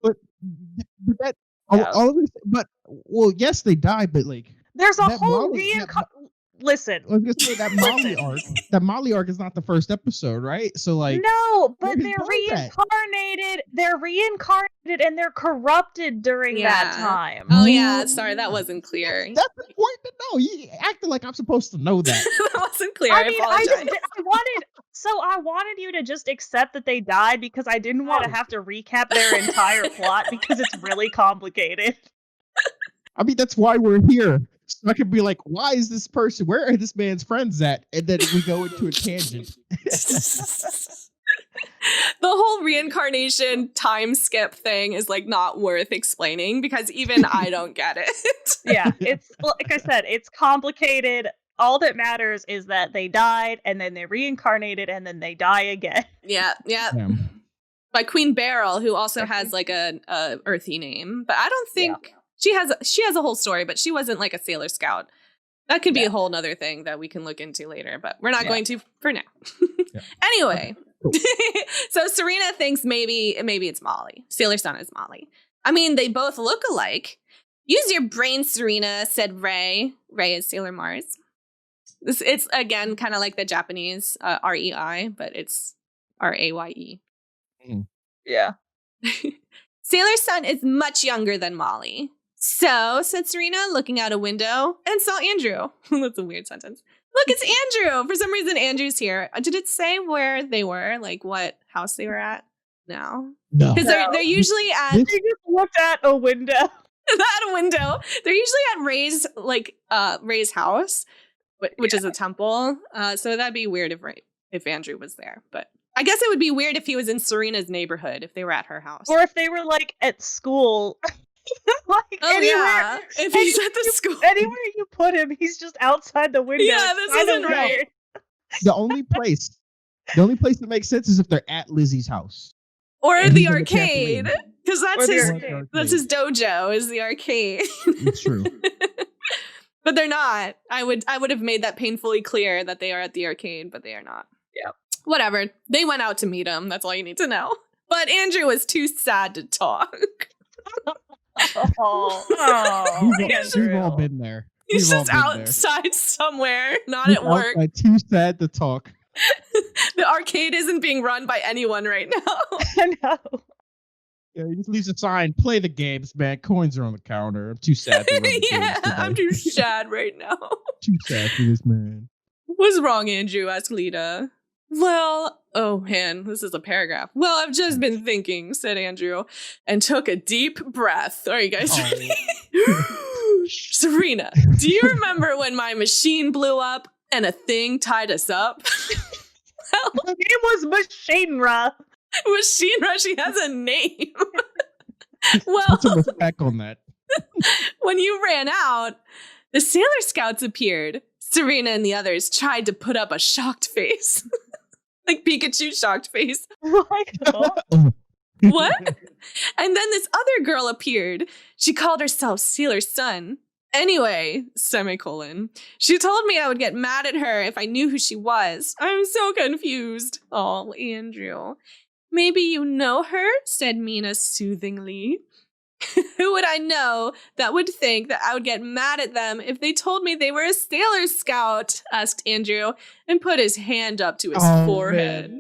but that all of this, but well, yes, they died, but like there's a whole listen. I was gonna say that Molly arc. That Molly arc is not the first episode, right? So like, no, but they're reincarnated. They're reincarnated and they're corrupted during that time. Oh yeah, sorry, that wasn't clear. That's important to know. You acted like I'm supposed to know that. That wasn't clear. I mean, I wanted you to just accept that they died because I didn't want to have to recap their entire plot because it's really complicated. I mean, that's why we're here. So I could be like, why is this person, where are this man's friends at? And then we go into a tangent. The whole reincarnation time skip thing is like not worth explaining because even I don't get it. Yeah, it's like I said, it's complicated. All that matters is that they died and then they reincarnated and then they die again. Yeah. By Queen Beryl, who also has like a earthy name, but I don't think she has a whole story, but she wasn't like a Sailor Scout. That could be a whole nother thing that we can look into later, but we're not going to for now. Anyway, so Serena thinks maybe it's Molly. Sailor Sun is Molly. I mean, they both look alike. Use your brain, Serena, said Ray. Ray is Sailor Mars. It's again kind of like the Japanese REI, but it's RAYE. Yeah. Sailor Sun is much younger than Molly. So, said Serena, looking out a window, and saw Andrew. That's a weird sentence. Look, it's Andrew. For some reason, Andrew's here. Did it say where they were? Like what house they were at? No. Because they're usually at... They just looked at a window. At a window. They're usually at Ray's house, which is a temple. So that'd be weird if Andrew was there. But I guess it would be weird if he was in Serena's neighborhood, if they were at her house. Or if they were like at school. Anywhere. Yeah. If he's at the school. Anywhere you put him, he's just outside the window. Yeah, this isn't right. The only place that makes sense is if they're at Lizzy's house. Or the arcade. Because that's his dojo, is the arcade. It's true. But they're not. I would have made that painfully clear that they are at the arcade, but they are not. Yeah. Whatever. They went out to meet him. That's all you need to know. But Andrew was too sad to talk. We've all been there. He's just outside somewhere, not at work. Too sad to talk. The arcade isn't being run by anyone right now. I know. Yeah, he just leaves a sign. Play the games, man. Coins are on the counter. I'm too sad to run the games today. I'm too sad right now. Too sad for this man. What's wrong, Andrew? Asked Lita. Well, oh man, this is a paragraph. Well, I've just been thinking, said Andrew, and took a deep breath. Are you guys ready? Serena, do you remember when my machine blew up and a thing tied us up? Well, her name was Machinera. Machinera, she has a name. Well, put some respect on that. When you ran out, the Sailor Scouts appeared. Serena and the others tried to put up a shocked face. Like Pikachu shocked face. What? And then this other girl appeared. She called herself Sailor Sun. Anyway, semicolon. She told me I would get mad at her if I knew who she was. I'm so confused. Oh, Andrew. Maybe you know her, said Mina soothingly. Who would I know that would think that I would get mad at them if they told me they were a Sailor Scout? Asked Andrew and put his hand up to his forehead.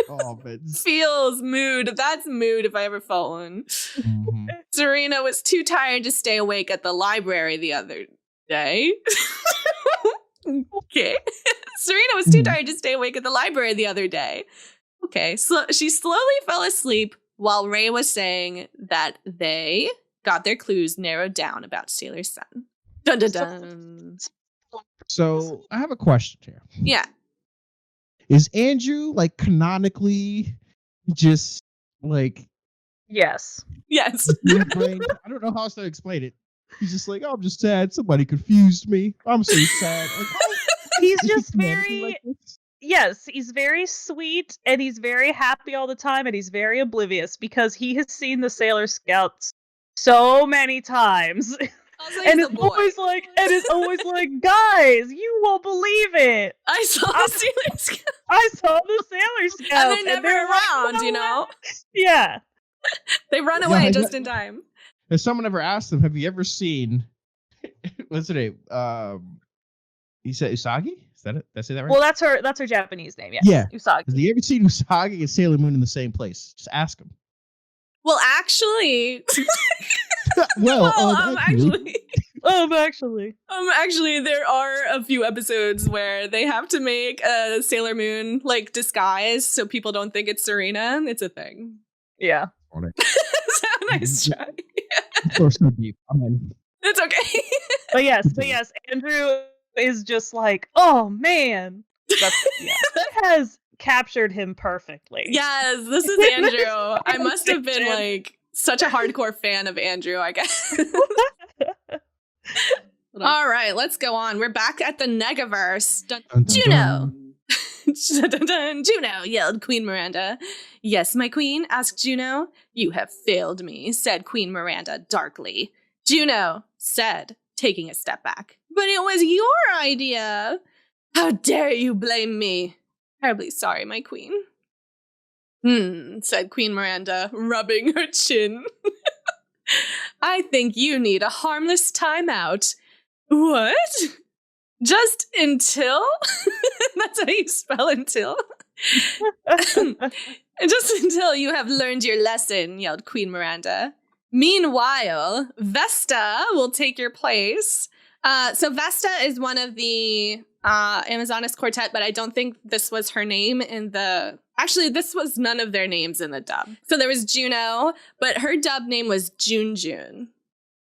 Oh, man. Feels mood. That's mood if I ever felt one. Mhm. Serena was too tired to stay awake at the library the other day. Okay. Serena was too tired to stay awake at the library the other day. Okay. So she slowly fell asleep while Ray was saying that they got their clues narrowed down about Sailor Sun. Dun dun dun. So I have a question here. Yeah. Is Andrew like canonically just like Yes. Yes. brain? I don't know how else to explain it. He's just like, oh, I'm just sad. Somebody confused me. I'm so sad. Like, oh, He's is he just canonically very like this? yes, he's very sweet and he's very happy all the time and he's very oblivious because he has seen the Sailor Scouts so many times. Also, And he's it's a boy. always like, guys, you won't believe it. I saw the Sailor Scouts. I saw the Sailor Scouts. And they're never they're like, around, you know? Yeah. They run Yeah, away I just know. in time. If someone ever asked him, have you ever seen what's her name? He said Usagi? Is that it? Did I say that right? Well, that's her Japanese name, Yeah. Usagi. Has he ever seen Usagi and Sailor Moon in the same place? Just ask him. Well, actually, actually, there are a few episodes where they have to make a Sailor Moon like disguise so people don't think it's Serena. It's a thing. Yeah. So nice try. Of course, no deep. I mean, It's okay. But yes, Andrew is just like, oh man. That has captured him perfectly. Yes, this is Andrew. I must have been like such a hardcore fan of Andrew, I guess. All right, let's go on. We're back at the Negaverse. dun, dun, Juno. dun. Juno, yelled Queen Miranda. Yes, my queen, asked Juno. You have failed me, said Queen Miranda darkly. Juno said, taking a step back. But it was your idea. How dare you blame me? Terribly sorry, my queen. Said Queen Miranda, rubbing her chin. I think you need a harmless timeout. What? Just until? That's how you spell until? Just until you have learned your lesson, yelled Queen Miranda. Meanwhile, Vesta will take your place. So Vesta is one of the Amazonas Quartet, but I don't think this was her name in the... Actually, this was none of their names in the dub. So there was Juno, but her dub name was Junjun. It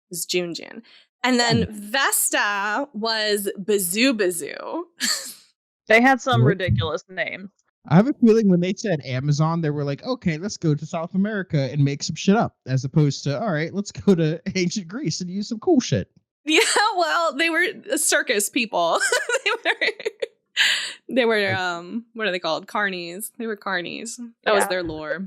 was Junjun. And then Vesta was Bazoo Bazoo. They had some ridiculous names. I have a feeling when they said Amazon, they were like, okay, let's go to South America and make some shit up, as opposed to, all right, let's go to ancient Greece and use some cool shit. Yeah, well, they were circus people. they were what are they called? Carnies. They were carnies. That was their lore.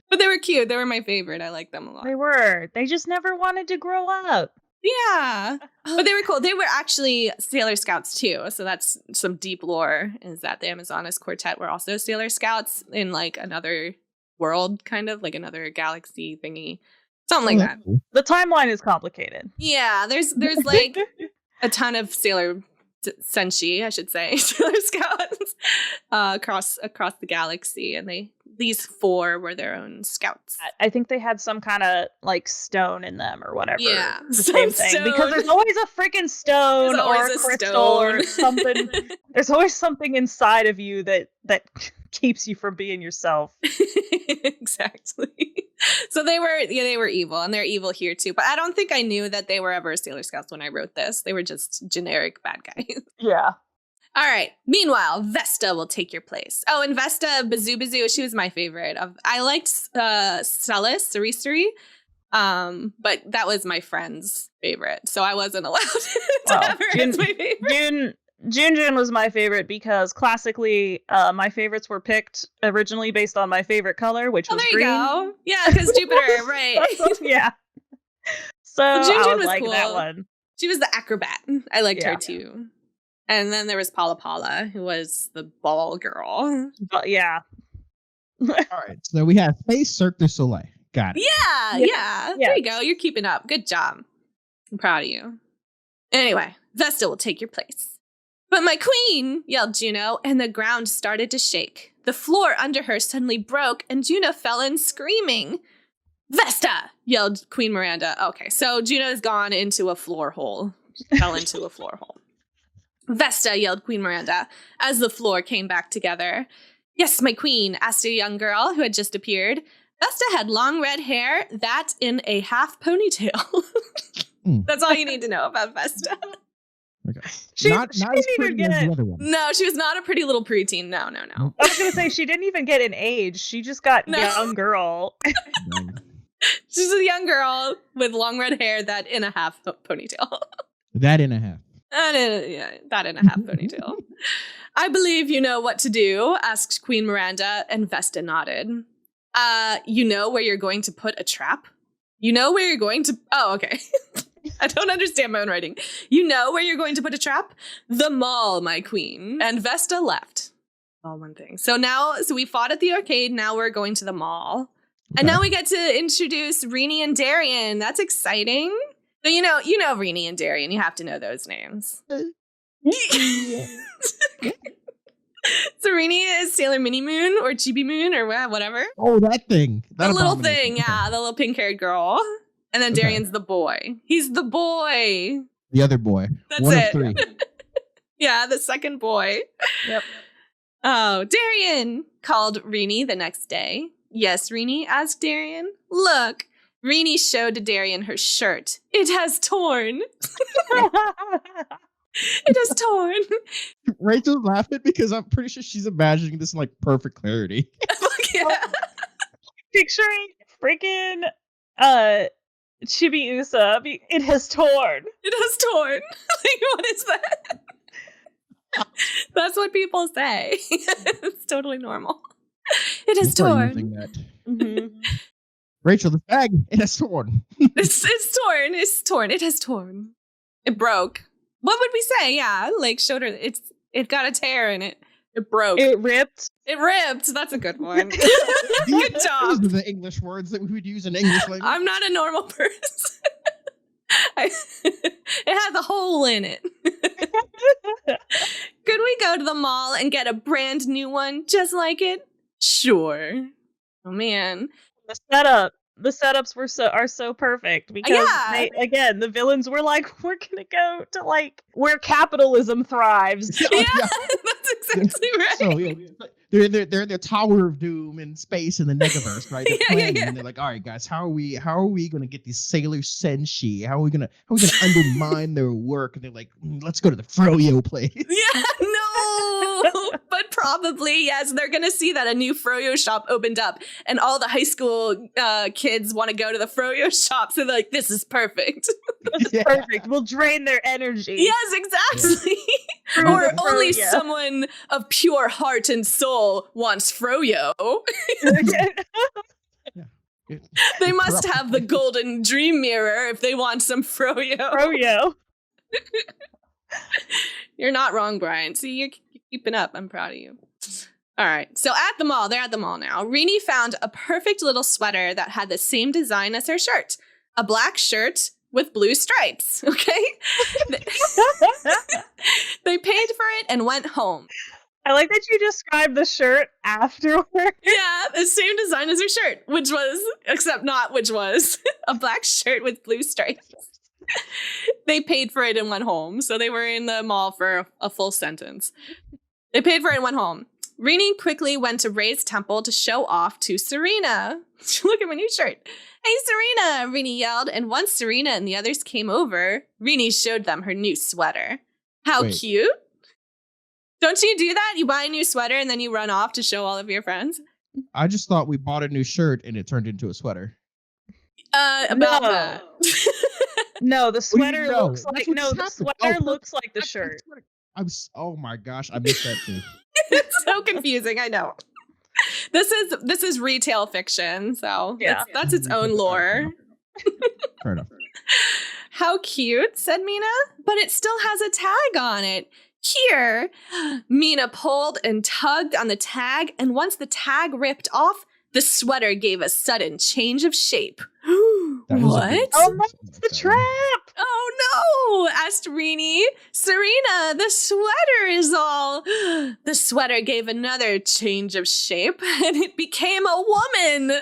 But they were cute. They were my favorite. I like them a lot. They were. They just never wanted to grow up. Yeah. But they were cool. They were actually Sailor Scouts too. So that's some deep lore, is that the Amazonas Quartet were also Sailor Scouts in like another world, kind of like another galaxy thingy. Something like that. The timeline is complicated. Yeah, there's like a ton of Sailor Senshi, I should say, Sailor Scouts across the galaxy, and these four were their own scouts. I think they had some kind of like stone in them or whatever. Yeah, the same thing. Stone. Because there's always a freaking stone or a crystal stone. or something. There's always something inside of you that keeps you from being yourself. Exactly. So they were evil, and they're evil here too. But I don't think I knew that they were ever Sailor Scouts when I wrote this. They were just generic bad guys. Yeah. All right. Meanwhile, Vesta will take your place. Oh, and Vesta Bazoo Bazoo, she was my favorite. I liked Celis, Cerisiri, but that was my friend's favorite, so I wasn't allowed to have her as my favorite. Junjun was my favorite because classically, my favorites were picked originally based on my favorite color, which was green. Go. Yeah, because Jupiter, right? Yeah. So Junjun I was like cool. that one. She was the acrobat. I liked her too. And then there was Pala Pala, who was the ball girl. But yeah. All right, so we have Space Cirque du Soleil. Got it. Yeah. There you go. You're keeping up. Good job. I'm proud of you. Anyway, Vesta will take your place. But my queen, yelled Juno, and the ground started to shake. The floor under her suddenly broke, and Juno fell in screaming. Vesta, yelled Queen Miranda. Okay, so Juno's gone into a floor hole. Fell into a floor hole. Vesta, yelled Queen Miranda, as the floor came back together. Yes, my queen, asked a young girl who had just appeared. Vesta had long red hair, that in a half ponytail. That's all you need to know about Vesta. Okay. She not didn't as even pretty as get- the other one. No, she was not a pretty little preteen. No. I was gonna say she didn't even get an age. She just got young girl. She's a young girl with long red hair, that in a half ponytail. That and a half. That in a half ponytail. I believe you know what to do, asked Queen Miranda, and Vesta nodded. You know where you're going to put a trap? You know where you're going to... Oh, okay. I don't understand my own writing. You know where you're going to put a trap? The mall, my queen. And Vesta left. All one thing. So we fought at the arcade. Now we're going to the mall. Okay. And now we get to introduce Renee and Darian. That's exciting. So you know Renee and Darian. You have to know those names. So Renee is Sailor Mini Moon or Chibi Moon or whatever. Oh, that thing. The little thing, yeah. The little pink-haired girl. And then Darian's the boy. He's the boy. The other boy. That's One it. of three. Yeah, the second boy. Yep. Oh, Darian, called Renee the next day. Yes, Renee, asked Darian. Look, Renee showed to Darian her shirt. It has torn. It has torn. Rachel's laughing because I'm pretty sure she's imagining this in like perfect clarity. Yeah. Picturing freaking Chibiusa. It has torn. It has torn. Like, what is that? That's what people say. It's totally normal. It has torn. Mm-hmm. Rachel, the bag, it has torn. It's torn. It's torn. It has torn. It broke. What would we say? Yeah, like showed her. It got a tear in it. It broke. It ripped. It ripped. That's a good one. Good Those job. are the English words that we would use in English language. I'm not a normal person. It has a hole in it. Could we go to the mall and get a brand new one just like it? Sure. Oh man. The setups are so perfect because the villains were like, we're gonna go to like where capitalism thrives. Yeah, that's exactly right. So yeah, they're in the Tower of Doom in space in the Negaverse, right? They're planning, and they're like, all right, guys, how are we gonna get these Sailor Senshi? How are we gonna undermine their work? And they're like, let's go to the Froyo place. Yeah, no, but probably yes. They're gonna see that a new Froyo shop opened up, and all the high school kids want to go to the Froyo shop. So they're like, this is perfect. This is perfect. We'll drain their energy. Yes, exactly. Yeah. Or only someone of pure heart and soul wants Froyo. They must have the golden dream mirror if they want some Froyo. Froyo. You're not wrong, Brian. See, you're keeping up. I'm proud of you. All right. So they're at the mall now. Renee found a perfect little sweater that had the same design as her shirt. A black shirt with blue stripes. Okay. They paid for it and went home. I like that you described the shirt afterward. Yeah, the same design as her shirt, which was a black shirt with blue stripes. They paid for it and went home. So they were in the mall for a full sentence. They paid for it and went home. Renee quickly went to Ray's temple to show off to Serena. Look at my new shirt. Hey, Serena, Renee yelled. And once Serena and the others came over, Renee showed them her new sweater. How cute. Don't you do that? You buy a new sweater and then you run off to show all of your friends? I just thought we bought a new shirt and it turned into a sweater. About that. No, the sweater know? looks like the looks like the shirt. Oh my gosh, I missed that too. It's so confusing, I know. This is retail fiction, so that's its own lore. Fair enough. How cute, said Mina, but it still has a tag on it. Here, Mina pulled and tugged on the tag, and once the tag ripped off, the sweater gave a sudden change of shape. That was a good What? Oh one. no, Something it's like the that trap! Oh no, asked Rini. Serena, the sweater is all. The sweater gave another change of shape and it became a woman.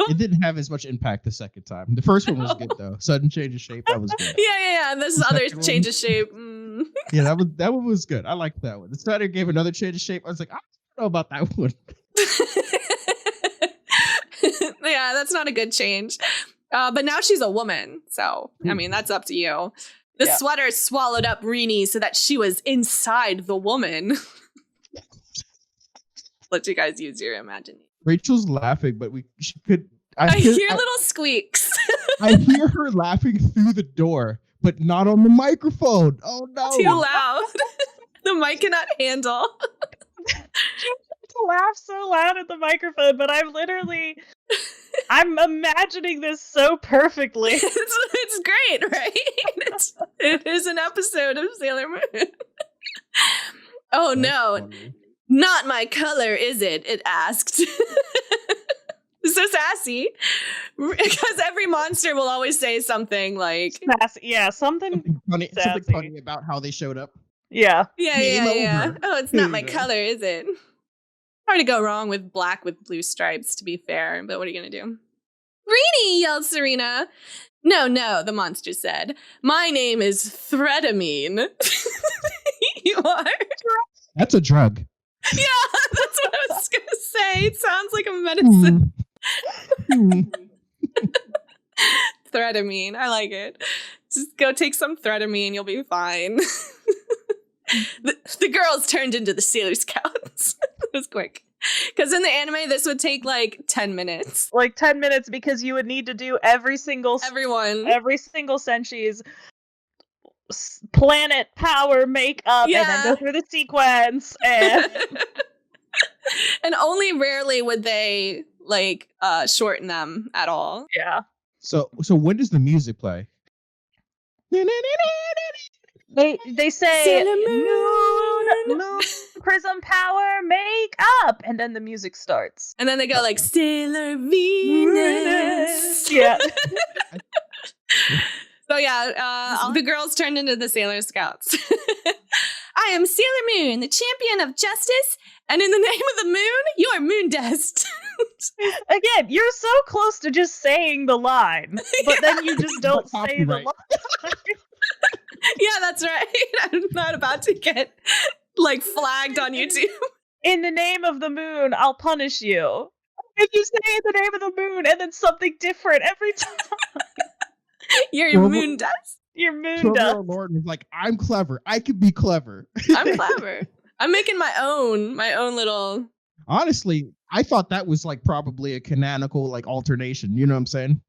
It didn't have as much impact the second time. The first one was good though. Sudden change of shape, that was good. Yeah. This The other second change one? of shape. Yeah, that one was good. I liked that one. The sweater gave another change of shape. I was like, I don't know about that one. Yeah, that's not a good change. But now she's a woman. So, I mean, that's up to you. The Yeah. sweater swallowed up Rini so that she was inside the woman. Let you guys use your imagination. Rachel's laughing, but she could. I hear little squeaks. I hear her laughing through the door, but not on the microphone. Oh no! Too loud. The mic cannot handle. To laugh so loud at the microphone, but I'm imagining this so perfectly. It's great, right? It is an episode of Sailor Moon. Oh no, Funny. not my color, is it? It asked. So sassy. Because every monster will always say something like, Yeah, something Something sassy. funny about how they showed up. Yeah. yeah. Game over. Oh, it's not my You know. color, is it? Hard to go wrong with black with blue stripes, to be fair, but what are you going to do? Rini, yelled Serena. No, the monster said. My name is Threadamine. You are? That's a drug. Yeah, that's what I was going to say. It sounds like a medicine. Threadamine. I like it. Just go take some Threadamine. You'll be fine. The girls turned into the Sailor Scouts. It was quick. Because in the anime, this would take like 10 minutes. Like 10 minutes because you would need to do every single Senshi's planet power makeup and then go through the sequence and and only rarely would they like shorten them at all. yeah. So when does the music play? They say Sailor moon, prism power, make up, and then the music starts. And then they go like Sailor Venus. Yeah. So yeah, the girls turned into the Sailor Scouts. I am Sailor Moon, the champion of justice, and in the name of the moon, you're moon dust. Again, you're so close to just saying the line, but then you just don't say the Copyright. line. Yeah, that's right. I'm not about to get like flagged on YouTube. In the name of the moon, I'll punish you. And you say in the name of the moon, and then something different every time. You're moon dust. Your moon Silver dust. Lord was like, I'm clever. I could be clever. I'm clever. I'm making my own little. Honestly, I thought that was like probably a canonical like alternation. You know what I'm saying?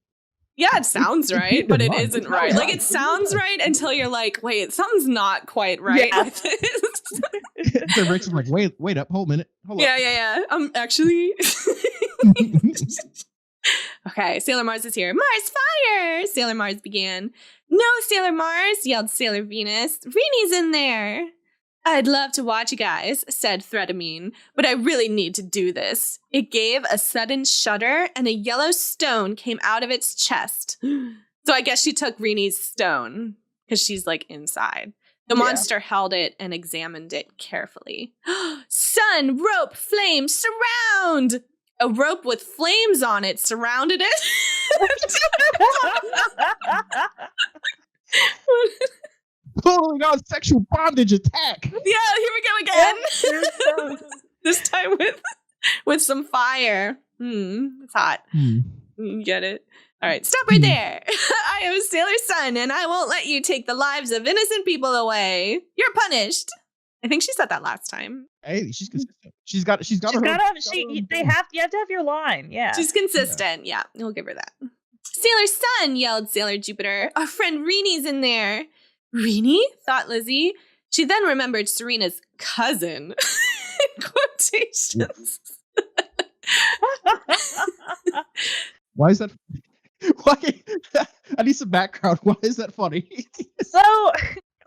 Yeah, it sounds right, but it Come on. isn't right. Like, it sounds right until you're like, wait, something's not quite right Yeah. with this. So Rachel's like, wait up, hold a minute. Hold Yeah. Actually. up. Okay, Sailor Mars is here. Mars, fire! Sailor Mars began. No, Sailor Mars, yelled Sailor Venus. Rini's in there. I'd love to watch you guys, said Threadamine, but I really need to do this. It gave a sudden shudder and a yellow stone came out of its chest. So I guess she took Rini's stone because she's like inside. The monster held it and examined it carefully. Sun, rope, flame, surround! A rope with flames on it surrounded it. Pulling on sexual bondage attack. Yeah, here we go again. This time with some fire. It's hot. You get it? All right, stop right there. I am Sailor Sun, and I won't let you take the lives of innocent people away. You're punished. I think she said that last time. Hey, she's consistent. You have to have your line. Yeah. She's consistent. Yeah, we'll give her that. Sailor Sun, yelled Sailor Jupiter. Our friend Rini's in there. Rini? Thought Lizzy. She then remembered Serena's cousin. In quotations. Why is that? Why? I need some background. Why is that funny?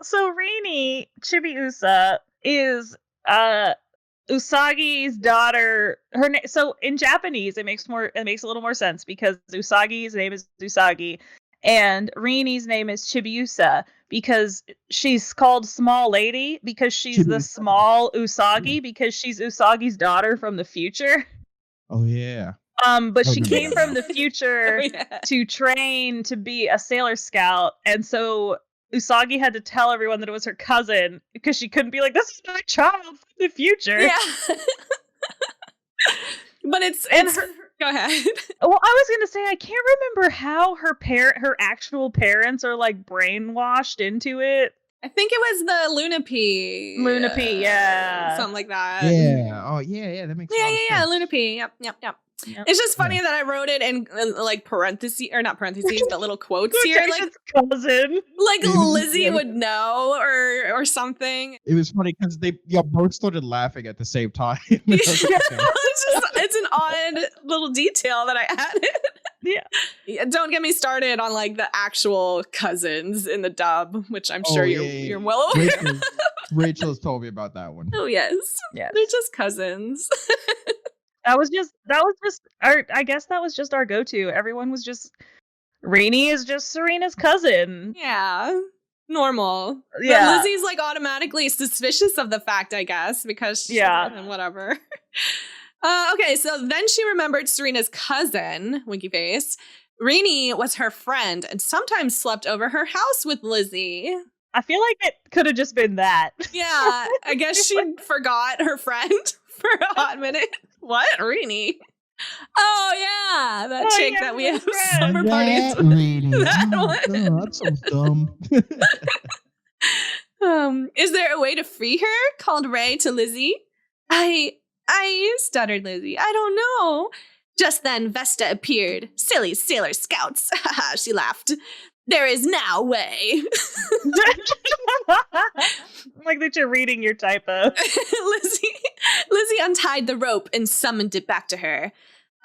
So Rini Chibiusa is Usagi's daughter, so in Japanese it makes a little more sense because Usagi's name is Usagi and Rini's name is Chibiusa because she's called small lady because she's the small Usagi because she's Usagi's daughter from the future. Oh yeah. But she came from the future to train to be a Sailor Scout, and so Usagi had to tell everyone that it was her cousin because she couldn't be like, this is my child from the future. Yeah. But it's go ahead. Well, I was gonna say I can't remember how her actual parents are like brainwashed into it. I think it was the Lunapi, yeah. Something like that. Yeah. Oh yeah, that makes sense. Yeah, Lunapi. Yep. It's just funny that I wrote it in like parentheses, or not parentheses, but little quotes here. Like cousin. Like Lizzy would know or something. It was funny because they both started laughing at the same time. It's an odd little detail that I added. Yeah. Don't get me started on like the actual cousins in the dub, which I'm sure you're well aware. Rachel has told me about that one. Oh yes. They're just cousins. That was just I guess that was just our go-to. Everyone was just Rini is just Serena's cousin. Yeah. Normal. Yeah. But Lizzy's like automatically suspicious of the fact, I guess, because whatever. Okay, so then she remembered Serena's cousin, Winky Face. Rini was her friend and sometimes slept over her house with Lizzy. I feel like it could have just been that. Yeah, I guess she forgot her friend for a hot minute. What? Rini? Oh, yeah. That chick that we have summer parties with. Rini. That one. God, that's so dumb. Is there a way to free her? Called Ray to Lizzy. I stuttered Lizzy. I don't know. Just then Vesta appeared. Silly Sailor Scouts. She laughed. There is now a way. Like that you're reading your typo. Lizzy untied the rope and summoned it back to her.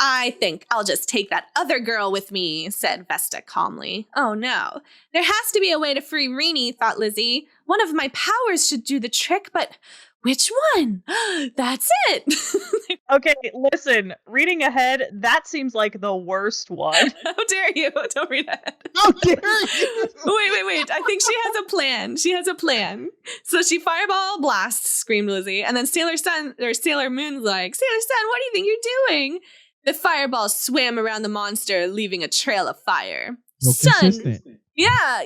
I think I'll just take that other girl with me, said Vesta calmly. Oh no. There has to be a way to free Rini, thought Lizzy. One of my powers should do the trick, but which one? That's it. Okay, listen, reading ahead, that seems like the worst one. How dare you? Don't read ahead. How dare you? Wait. I think she has a plan. So she fireball blasts, screamed Lizzy. And then Sailor Moon's like, Sailor Sun, what do you think you're doing? The fireball swam around the monster, leaving a trail of fire. Sun. Yeah.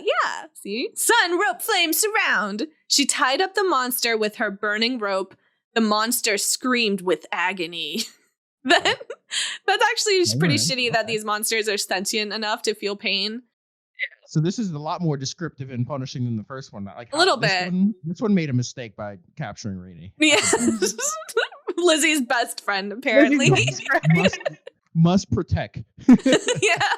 See? Sun, rope, flame, surround. She tied up the monster with her burning rope. The monster screamed with agony. Then that's actually pretty shitty that these monsters are sentient enough to feel pain. So this is a lot more descriptive and punishing than the first one. Like a little bit. This one made a mistake by capturing Rini. Yeah. Lizzy's best friend, apparently. Must protect. Yeah.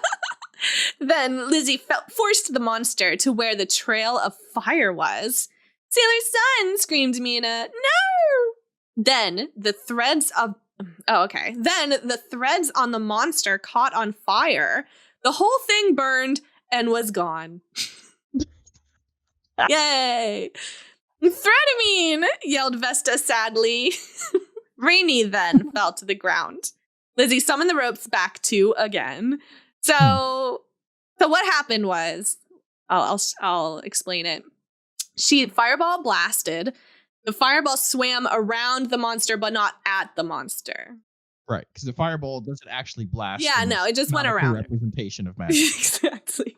Then Lizzy forced the monster to where the trail of fire was. Sailor Sun, screamed Mina. No! Then the threads on the monster caught on fire. The whole thing burned and was gone. Yay! Threadamine, yelled Vesta sadly. Rini then fell to the ground. Lizzy summoned the ropes back to again. So what happened was, I'll explain it. She fireball blasted. The fireball swam around the monster, but not at the monster. Right, because the fireball doesn't actually blast. Yeah, no, it just went around. Representation of magic. Exactly.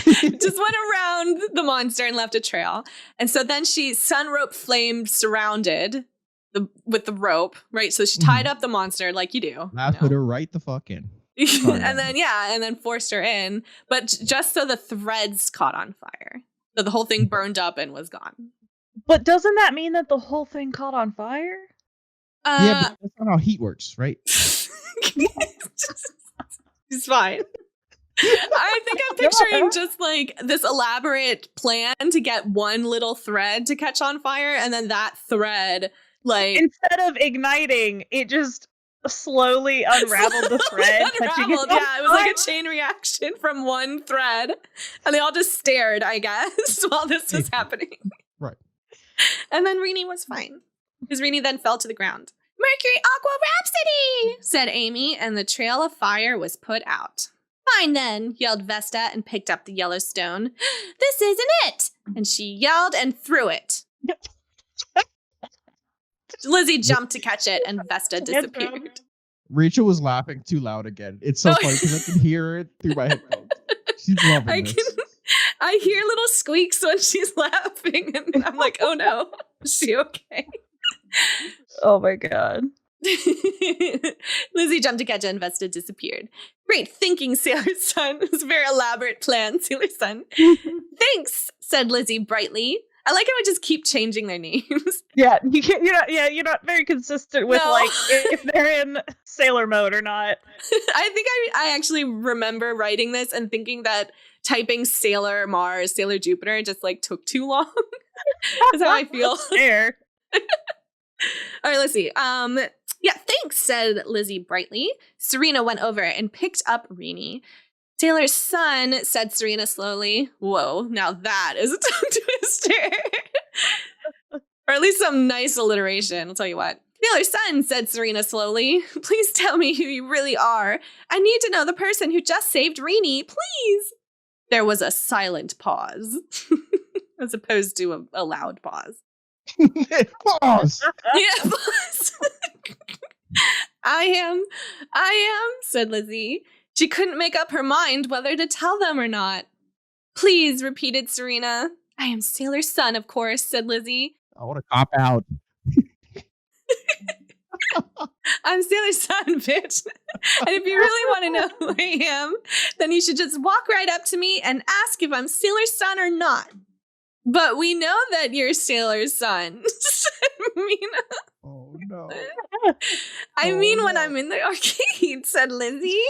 It just went around the monster and left a trail. And so then sun rope flame surrounded with the rope, right? So she tied up the monster like you do. Put her right the fuck in. and then forced her in, but just so the threads caught on fire. So the whole thing burned up and was gone. But doesn't that mean that the whole thing caught on fire? Yeah, but that's not how heat works, right? It's fine. I think I'm picturing just like this elaborate plan to get one little thread to catch on fire, and then that thread, like, instead of igniting, it just slowly unraveled the thread. Yeah, it was like a chain reaction from one thread, and they all just stared, I guess, while this was happening. Right. And then Rini was fine, because Rini then fell to the ground. Mercury Aqua Rhapsody, said Amy, and the trail of fire was put out. Fine then, yelled Vesta and picked up the yellow stone. This isn't it! And she yelled and threw it. Lizzy jumped to catch it, and Vesta disappeared. Rachel was laughing too loud again. It's so funny because I can hear it through my headphones. She's loving this. I hear little squeaks when she's laughing, and I'm like, oh no, is she okay? Oh my god. Lizzy jumped to catch it, and Vesta disappeared. Great thinking, Sailor Sun. It was a very elaborate plan, Sailor Sun. Thanks, said Lizzy brightly. I like how I just keep changing their names. Yeah, you're not very consistent with like if they're in sailor mode or not. I think I actually remember writing this and thinking that typing Sailor Mars, Sailor Jupiter just like took too long. That's how I feel. Fair. All right, let's see. Yeah, thanks, said Lizzy brightly. Serena went over and picked up Rini. Sailor Sun, said Serena slowly. Whoa, now that is a tongue twister. Or at least some nice alliteration, I'll tell you what. Sailor Sun, said Serena slowly. Please tell me who you really are. I need to know the person who just saved Rini, please. There was a silent pause, as opposed to a loud pause. Pause. Yeah, pause. I am, said Lizzy. She couldn't make up her mind whether to tell them or not. Please, repeated Serena. I am Sailor Sun, of course, said Lizzy. I want to cop out. I'm Sailor Sun, bitch. And if you really want to know who I am, then you should just walk right up to me and ask if I'm Sailor Sun or not. But we know that you're Sailor Sun, said Mina. Oh, no. I mean, when I'm in the arcade, said Lizzy.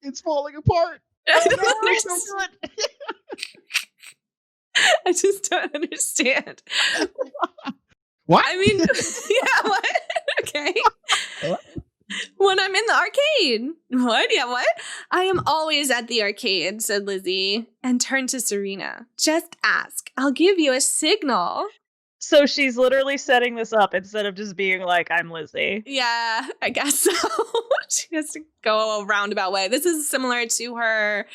It's falling apart. I Oh, don't no, understand. so good. I just don't understand. What? I mean, yeah, what? Okay. What? When I'm in the arcade. What? Yeah, what? I am always at the arcade, said Lizzy, and turned to Serena. Just ask. I'll give you a signal. So she's literally setting this up instead of just being like, I'm Lizzy. Yeah, I guess so. She has to go a roundabout way. This is similar to her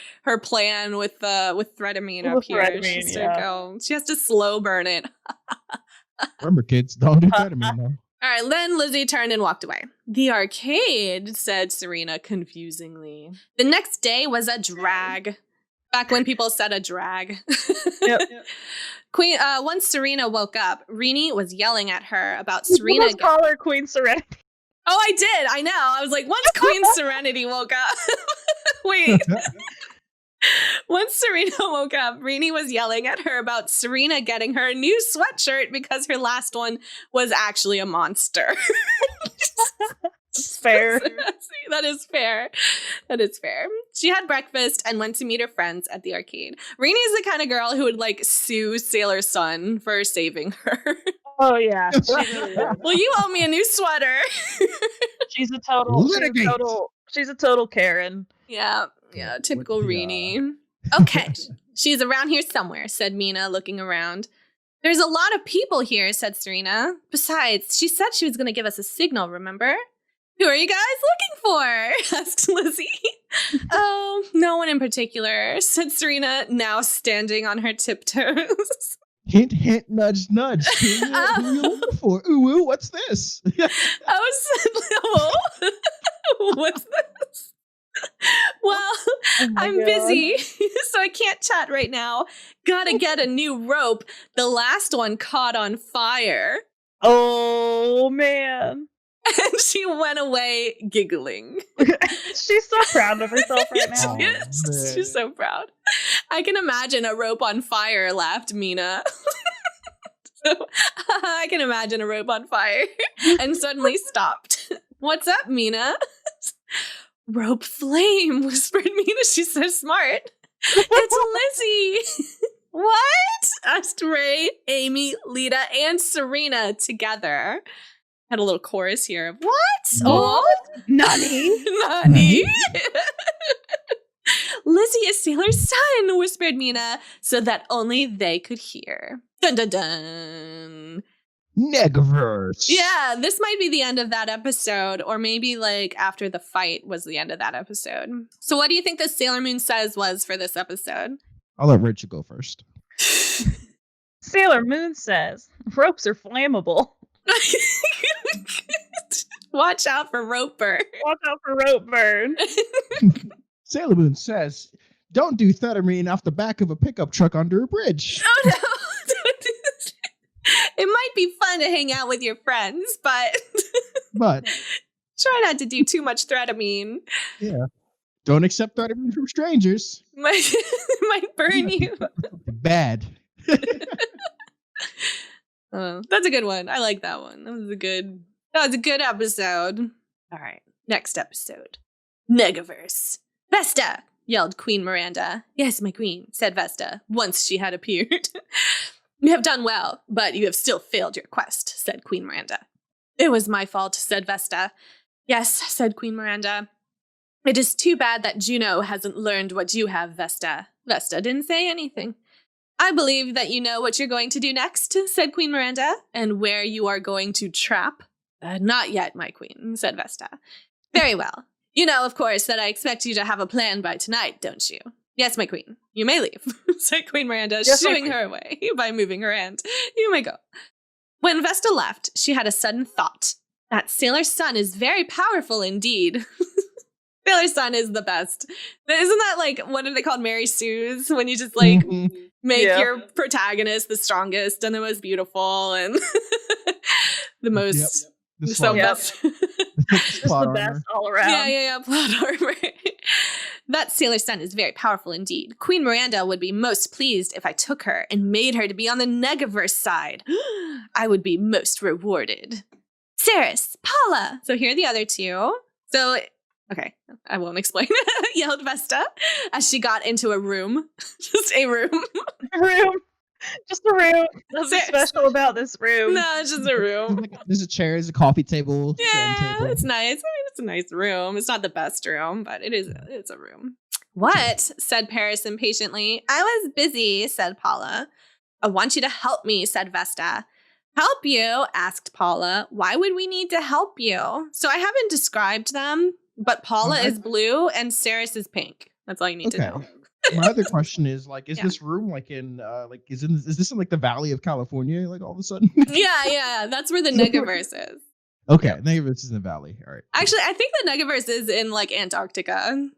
plan with Threadamine up here. She has to slow burn it. Remember, kids, don't do that to me, no. All right, then Lizzy turned and walked away. The arcade, said Serena confusingly. The next day was a drag. Back when people said a drag. Yep. Once Serena woke up, Rini was yelling at her about Serena. Let's call her Queen Serenity. Oh, I did. I know. I was like, once Queen Serenity woke up. Wait. Once Serena woke up, Rini was yelling at her about Serena getting her a new sweatshirt because her last one was actually a monster. It's fair. That is fair. That is fair. She had breakfast and went to meet her friends at the arcade. Rini is the kind of girl who would like sue Sailor Sun for saving her. Oh yeah. She really is. Well, you owe me a new sweater. She's a total Karen. Yeah, typical With the, Rini. Okay, she's around here somewhere, said Mina, looking around. There's a lot of people here, said Serena. Besides, she said she was going to give us a signal, remember? Who are you guys looking for? Asked Lizzy. Oh, no one in particular, said Serena, now standing on her tiptoes. Hint, hint, nudge, nudge. Who you looking for? Ooh, what's this? What's this? Well, I'm busy, so I can't chat right now. Gotta get a new rope. The last one caught on fire. Oh, man. And she went away giggling. She's so proud of herself right now. She's so proud. I can imagine a rope on fire, laughed Mina. So, I can imagine a rope on fire and suddenly stopped. What's up, Mina? Rope flame, whispered Mina. She's so smart. It's Lizzy. What? Asked Ray, Amy, Lita, and Serena together. Had a little chorus here of what? Oh, Nani? Nani? Lizzy is Sailor Sun, whispered Mina, so that only they could hear. Dun dun dun. Negaverse. Yeah, this might be the end of that episode, or maybe like after the fight was the end of that episode. So what do you think the Sailor Moon says was for this episode? I'll let Rachel go first. Sailor Moon says, ropes are flammable. Watch out for rope burn. Watch out for rope burn. Sailor Moon says, don't do thetamine off the back of a pickup truck under a bridge. Oh no. It might be fun to hang out with your friends, but try not to do too much thetamine. Yeah. Don't accept thetamine from strangers. Might burn you. Bad. Oh, that's a good one. I like that one. That was a good episode. All right. Next episode. Negaverse. Vesta, yelled Queen Miranda. Yes, my queen, said Vesta, once she had appeared. You have done well, but you have still failed your quest, said Queen Miranda. It was my fault, said Vesta. Yes, said Queen Miranda. It is too bad that Juno hasn't learned what you have, Vesta. Vesta didn't say anything. I believe that you know what you're going to do next, said Queen Miranda, and where you are going to trap. Not yet, my queen, said Vesta. Very well. You know, of course, that I expect you to have a plan by tonight, don't you? Yes, my queen. You may leave, said Queen Miranda, yes, shooing her away by moving her hand. You may go. When Vesta left, she had a sudden thought. That Sailor Sun is very powerful indeed. Sailor Sun is the best. Isn't that like, what are they called? Mary Sue's? When you just like make your protagonist the strongest and the most beautiful and the most... The so best. Just the best all around. Yeah. Plot armor. That Sailor Sun is very powerful indeed. Queen Miranda would be most pleased if I took her and made her to be on the Negaverse side. I would be most rewarded. Ceres, Paula. So here are the other two. So, okay, I won't explain. Yelled Vesta as she got into a room. Just a room. Just a room. Nothing special about this room. No, it's just a room. There's a chair, there's a coffee table. Yeah, table. It's nice. I mean, it's a nice room. It's not the best room, but it's a room. What? Said Paris impatiently. I was busy, said Paula. I want you to help me, said Vesta. Help you? Asked Paula. Why would we need to help you? So I haven't described them, but Paula is blue and Ceres is pink. That's all you need to know. My other question is like, is this room like in is this in like the Valley of California? Like all of a sudden? yeah. That's where the Negaverse is. Okay, Negaverse is in the Valley. All right. Actually, I think the Negaverse is in like Antarctica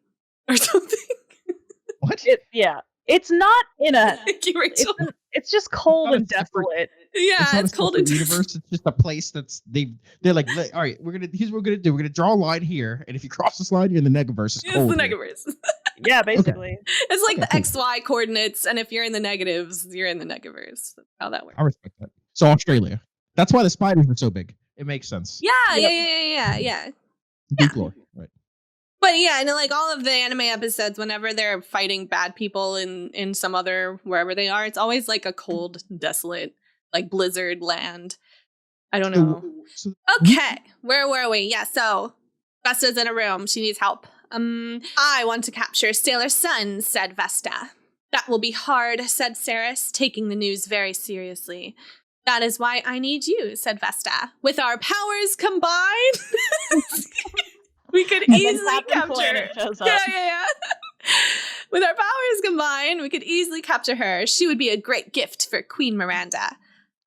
or something. What? It's not in a. Thank you, Rachel. It's just cold and desolate. Yeah, it's cold and universe. It's just a place that's they're like, all right, here's what we're gonna do. We're gonna draw a line here, and if you cross this line, you're in the Negaverse. It's cold. It's the Negaverse. Yeah, basically. Okay. It's like the XY coordinates, and if you're in the negatives, you're in the Negaverse. That's how that works. I respect that. So Australia. That's why the spiders are so big. It makes sense. Yeah. Deep lore, right? But yeah, and like all of the anime episodes, whenever they're fighting bad people in some other wherever they are, it's always like a cold, desolate, like blizzard land. I don't know. Okay, where were we? Yeah, so Vesta's in a room. She needs help. I want to capture Sailor Sun, said Vesta. That will be hard, said Ceres, taking the news very seriously. That is why I need you, said Vesta. With our powers combined, we could easily capture. Yeah. With our powers combined, we could easily capture her. She would be a great gift for Queen Miranda.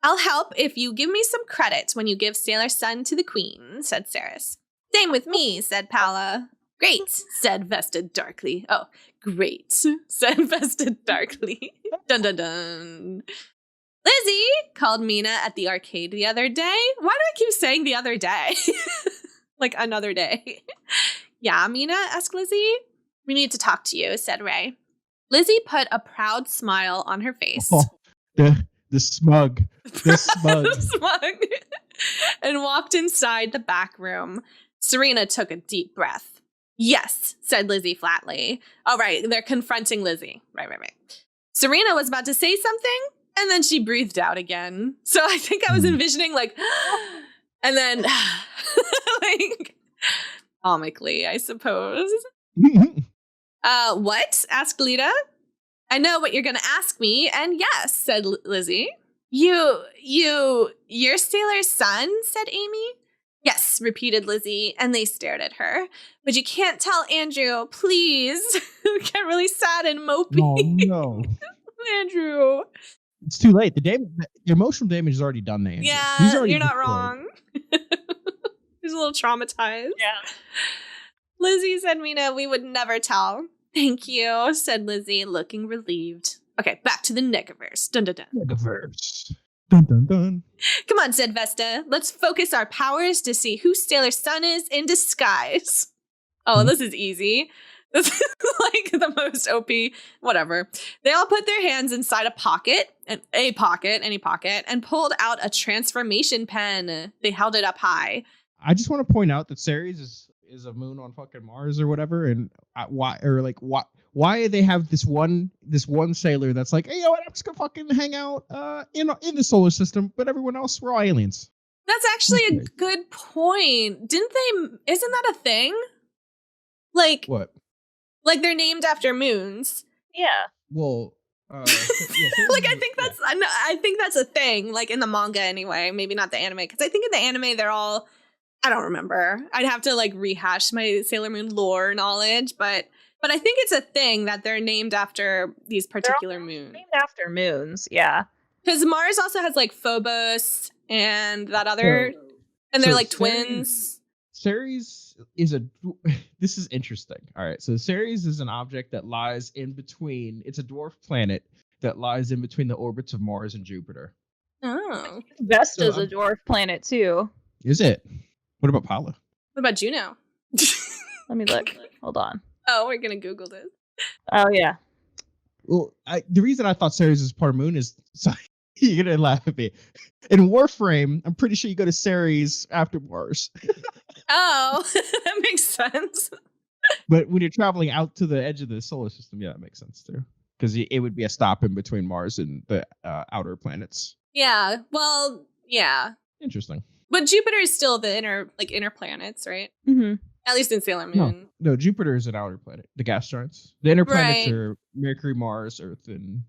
I'll help if you give me some credit when you give Sailor Sun to the Queen, said Ceres. Same with me, said Paula. Great, said Vesta darkly. Oh, great, said Vesta darkly. Dun dun dun. Lizzy, called Mina at the arcade the other day. Why do I keep saying the other day? Like another day. Yeah, Mina, asked Lizzy. We need to talk to you, said Ray. Lizzy put a proud smile on her face. Oh, the smug. The smug. And walked inside the back room. Serena took a deep breath. Yes, said Lizzy flatly. Oh, right, they're confronting Lizzy. Right. Serena was about to say something, and then she breathed out again. So I think I was envisioning like, and then like comically, I suppose. What? Asked Lita. I know what you're going to ask me, and yes, said Lizzy. You're Sailor's son, said Amy. Yes, repeated Lizzy, and they stared at her. But you can't tell Andrew, please. Get really sad and mopey. Oh, no. Andrew. It's too late. The emotional damage is already done to Andrew. Yeah, you're not wrong. He's a little traumatized. Yeah. Lizzy said, Mina, we would never tell. Thank you, said Lizzy, looking relieved. Okay, back to the Negaverse. Dun dun dun. Negaverse. Dun dun dun. Come on, said Vesta. Let's focus our powers to see who Sailor's son is in disguise. Oh, this is easy. This is like the most OP, whatever. They all put their hands inside any pocket, and pulled out a transformation pen. They held it up high. I just want to point out that Ceres is a moon on fucking Mars or whatever, and why they have this one sailor that's like, hey, you know what, I'm just gonna fucking hang out in the solar system, but everyone else, we're all aliens. That's actually a good point. Isn't that a thing? Like What? Like they're named after moons. Yeah. Well, like I think that's a thing, like in the manga anyway, maybe not the anime, because I think in the anime they're all, I don't remember. I'd have to like rehash my Sailor Moon lore knowledge, but I think it's a thing that they're named after these particular moons. Named after moons, yeah. Because Mars also has like Phobos and that other, and they're like twins. Ceres is this is interesting. All right, so Ceres is an object that lies in between. It's a dwarf planet that lies in between the orbits of Mars and Jupiter. Oh. Vesta's a dwarf planet too. Is it? What about Paula? What about Juno? Let me look. Hold on. Oh, we're gonna Google this. Oh yeah. Well, the reason I thought Ceres is part of Moon is, sorry, you're gonna laugh at me. In Warframe, I'm pretty sure you go to Ceres after Mars. Oh, that makes sense. But when you're traveling out to the edge of the solar system, yeah, that makes sense too. Because it would be a stop in between Mars and the outer planets. Yeah. Well, yeah. Interesting. But Jupiter is still the inner planets, right? Mm-hmm. At least in Sailor Moon. No, Jupiter is an outer planet. The gas giants. The inner planets are Mercury, Mars, Earth, and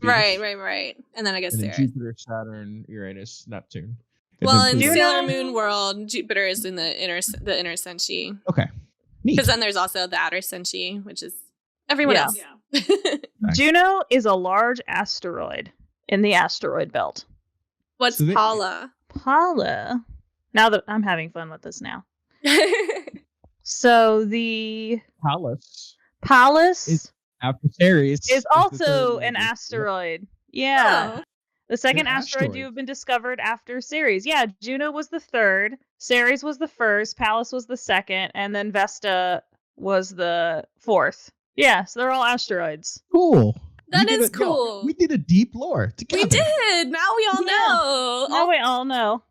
Venus. Right. And then I guess Ceres. Jupiter, Saturn, Uranus, Neptune. Well, in Sailor Moon world, Jupiter is in the inner Senshi. Okay. Neat. Because then there's also the outer Senshi, which is everyone else. Yeah. Juno is a large asteroid in the asteroid belt. What's Paula? Paula. Now that I'm having fun with this now. So the Pallas is after Ceres is also an asteroid. Yeah. Oh. The second asteroid to have been discovered after Ceres. Yeah, Juno was the third, Ceres was the first, Pallas was the second, and then Vesta was the fourth. Yeah, so they're all asteroids. Cool. That is cool. We did a deep lore together. We did. Now we all know. Now we all know.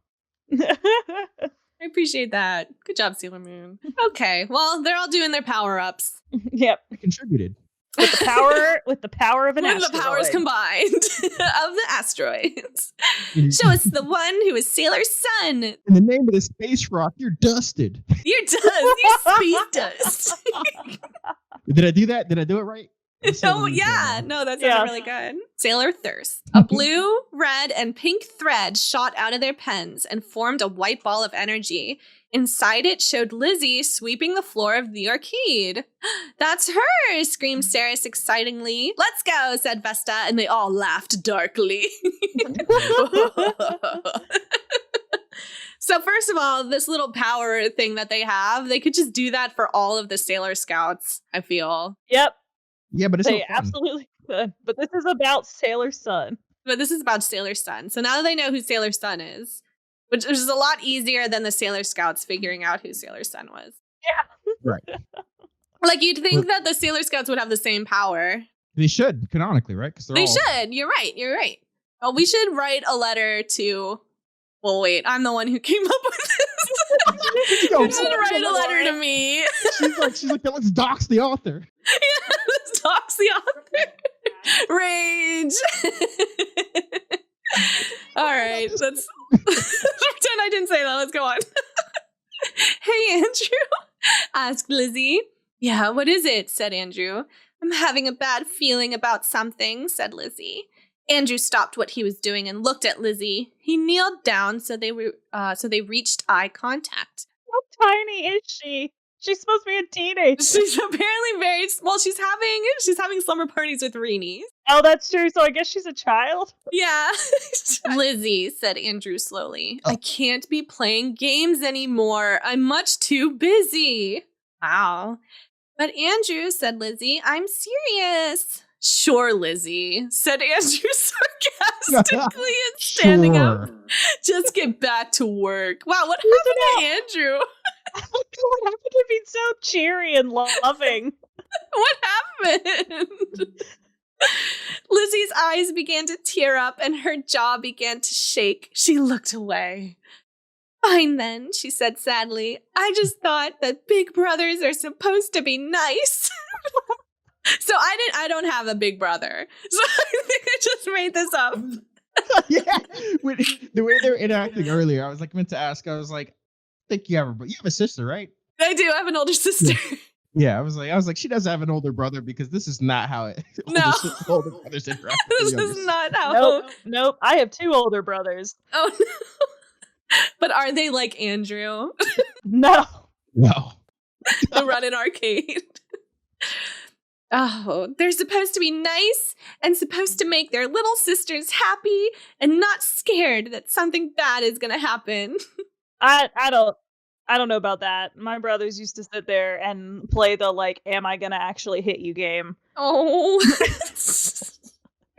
I appreciate that. Good job, Sailor Moon. Okay, well, they're all doing their power-ups. Yep. I contributed. With the power of an asteroid. The powers combined of the asteroids. Show us the one who is Sailor's son. In the name of the space rock, you're dusted. You're dust. You're space dust. Did I do that? Did I do it right? No, yeah. No, that sounded really good. Sailor Thirst. A blue, red, and pink thread shot out of their pens and formed a white ball of energy. Inside it showed Lizzy sweeping the floor of the arcade. That's her, screamed Ceres excitingly. Let's go, said Vesta, and they all laughed darkly. So first of all, this little power thing that they have, they could just do that for all of the Sailor Scouts, I feel. Yep. Yeah, but it's they absolutely could. But this is about Sailor's son. So now they know who Sailor's son is. Which is a lot easier than the Sailor Scouts figuring out who Sailor's son was. Yeah. Right. Like, you'd think that the Sailor Scouts would have the same power. They should, canonically, right? They should. You're right. Well, we should write a letter to... Well, wait. I'm the one who came up with this. You should write a letter to me. She's like, let's dox the author. Yeah, let's dox the author. Rage. All right, let's pretend I didn't say that. Let's go on. Hey, Andrew, asked Lizzy. Yeah, what is it? Said Andrew. I'm having a bad feeling about something, said Lizzy. Andrew stopped what he was doing and looked at Lizzy. He kneeled down so they reached eye contact. How tiny is she? She's supposed to be a teenager. She's apparently very well. She's having slumber parties with Reenies. Oh, that's true. So I guess she's a child. Yeah. Lizzy, said Andrew slowly, I can't be playing games anymore. I'm much too busy. Wow. But Andrew, said Lizzy, I'm serious. Sure, Lizzy, said Andrew sarcastically and standing up. Just get back to work. Wow, what happened to Andrew? What happened to being so cheery and loving? What happened? Lizzy's eyes began to tear up and her jaw began to shake. She looked away. Fine then, she said sadly. I just thought that big brothers are supposed to be nice. So I don't have a big brother. So I think I just made this up. Yeah. The way they were interacting earlier, I was like meant to ask, I was like, I think you have a sister, right? I do. I have an older sister. Yeah, I was like, she doesn't have an older brother because this is not how older brothers interact. This is not how. Nope. I have 2 older brothers. Oh no. But are they like Andrew? No. They run an arcade. Oh, they're supposed to be nice and supposed to make their little sisters happy and not scared that something bad is going to happen. I don't know about that. My brothers used to sit there and play the like, am I gonna actually hit you game? Oh.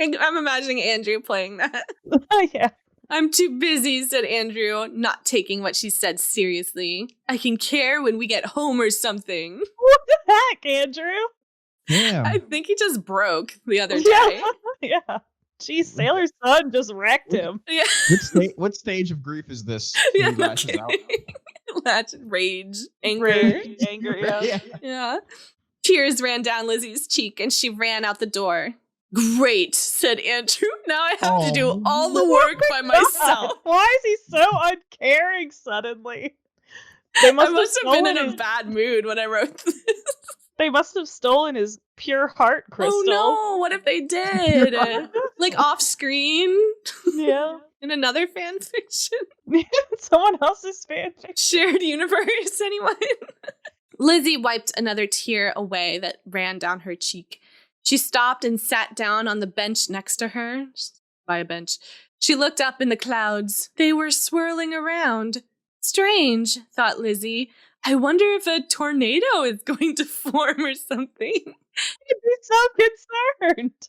I'm imagining Andrew playing that. Yeah. I'm too busy, said Andrew, not taking what she said seriously. I can care when we get home or something. What the heck, Andrew? Yeah. I think he just broke the other day. Yeah. Geez, Sailor's son just wrecked him. Yeah. What stage of grief is this? Yeah, no kidding. Rage, anger. Yeah. Tears ran down Lizzie's cheek and she ran out the door. Great, said Andrew. Now I have to do all the work by myself. Why is he so uncaring suddenly? I must have been in a bad mood when I wrote this. They must have stolen his pure heart crystal. Oh no, what if they did? Like off screen? Yeah. In another fan fiction? Someone else's fan fiction. Shared universe, anyone? Lizzy wiped another tear away that ran down her cheek. She stopped and sat down on the bench next to her. By a bench. She looked up in the clouds. They were swirling around. Strange, thought Lizzy. I wonder if a tornado is going to form or something. I'd be so concerned.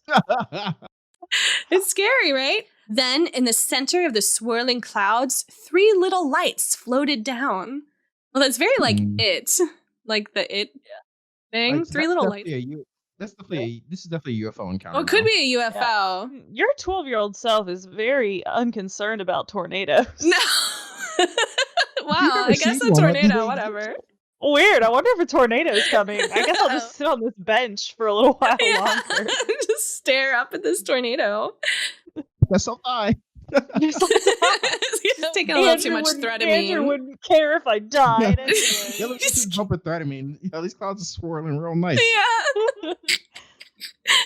It's scary, right? Then, in the center of the swirling clouds, 3 little lights floated down. Well, that's very like It. Like the It thing. Like, 3 little lights. This is definitely a UFO encounter. Oh, it could be a UFO. Yeah. Your 12-year-old self is very unconcerned about tornadoes. No. Wow, I guess a tornado, whatever. Weird. I wonder if a tornado is coming. I guess I'll just sit on this bench for a little while longer. Just stare up at this tornado. That's so high. He's taking a little too much threatamine. Andrew wouldn't care if I died. Anyway. Jump with threatamine. These clouds are swirling real nice. Yeah.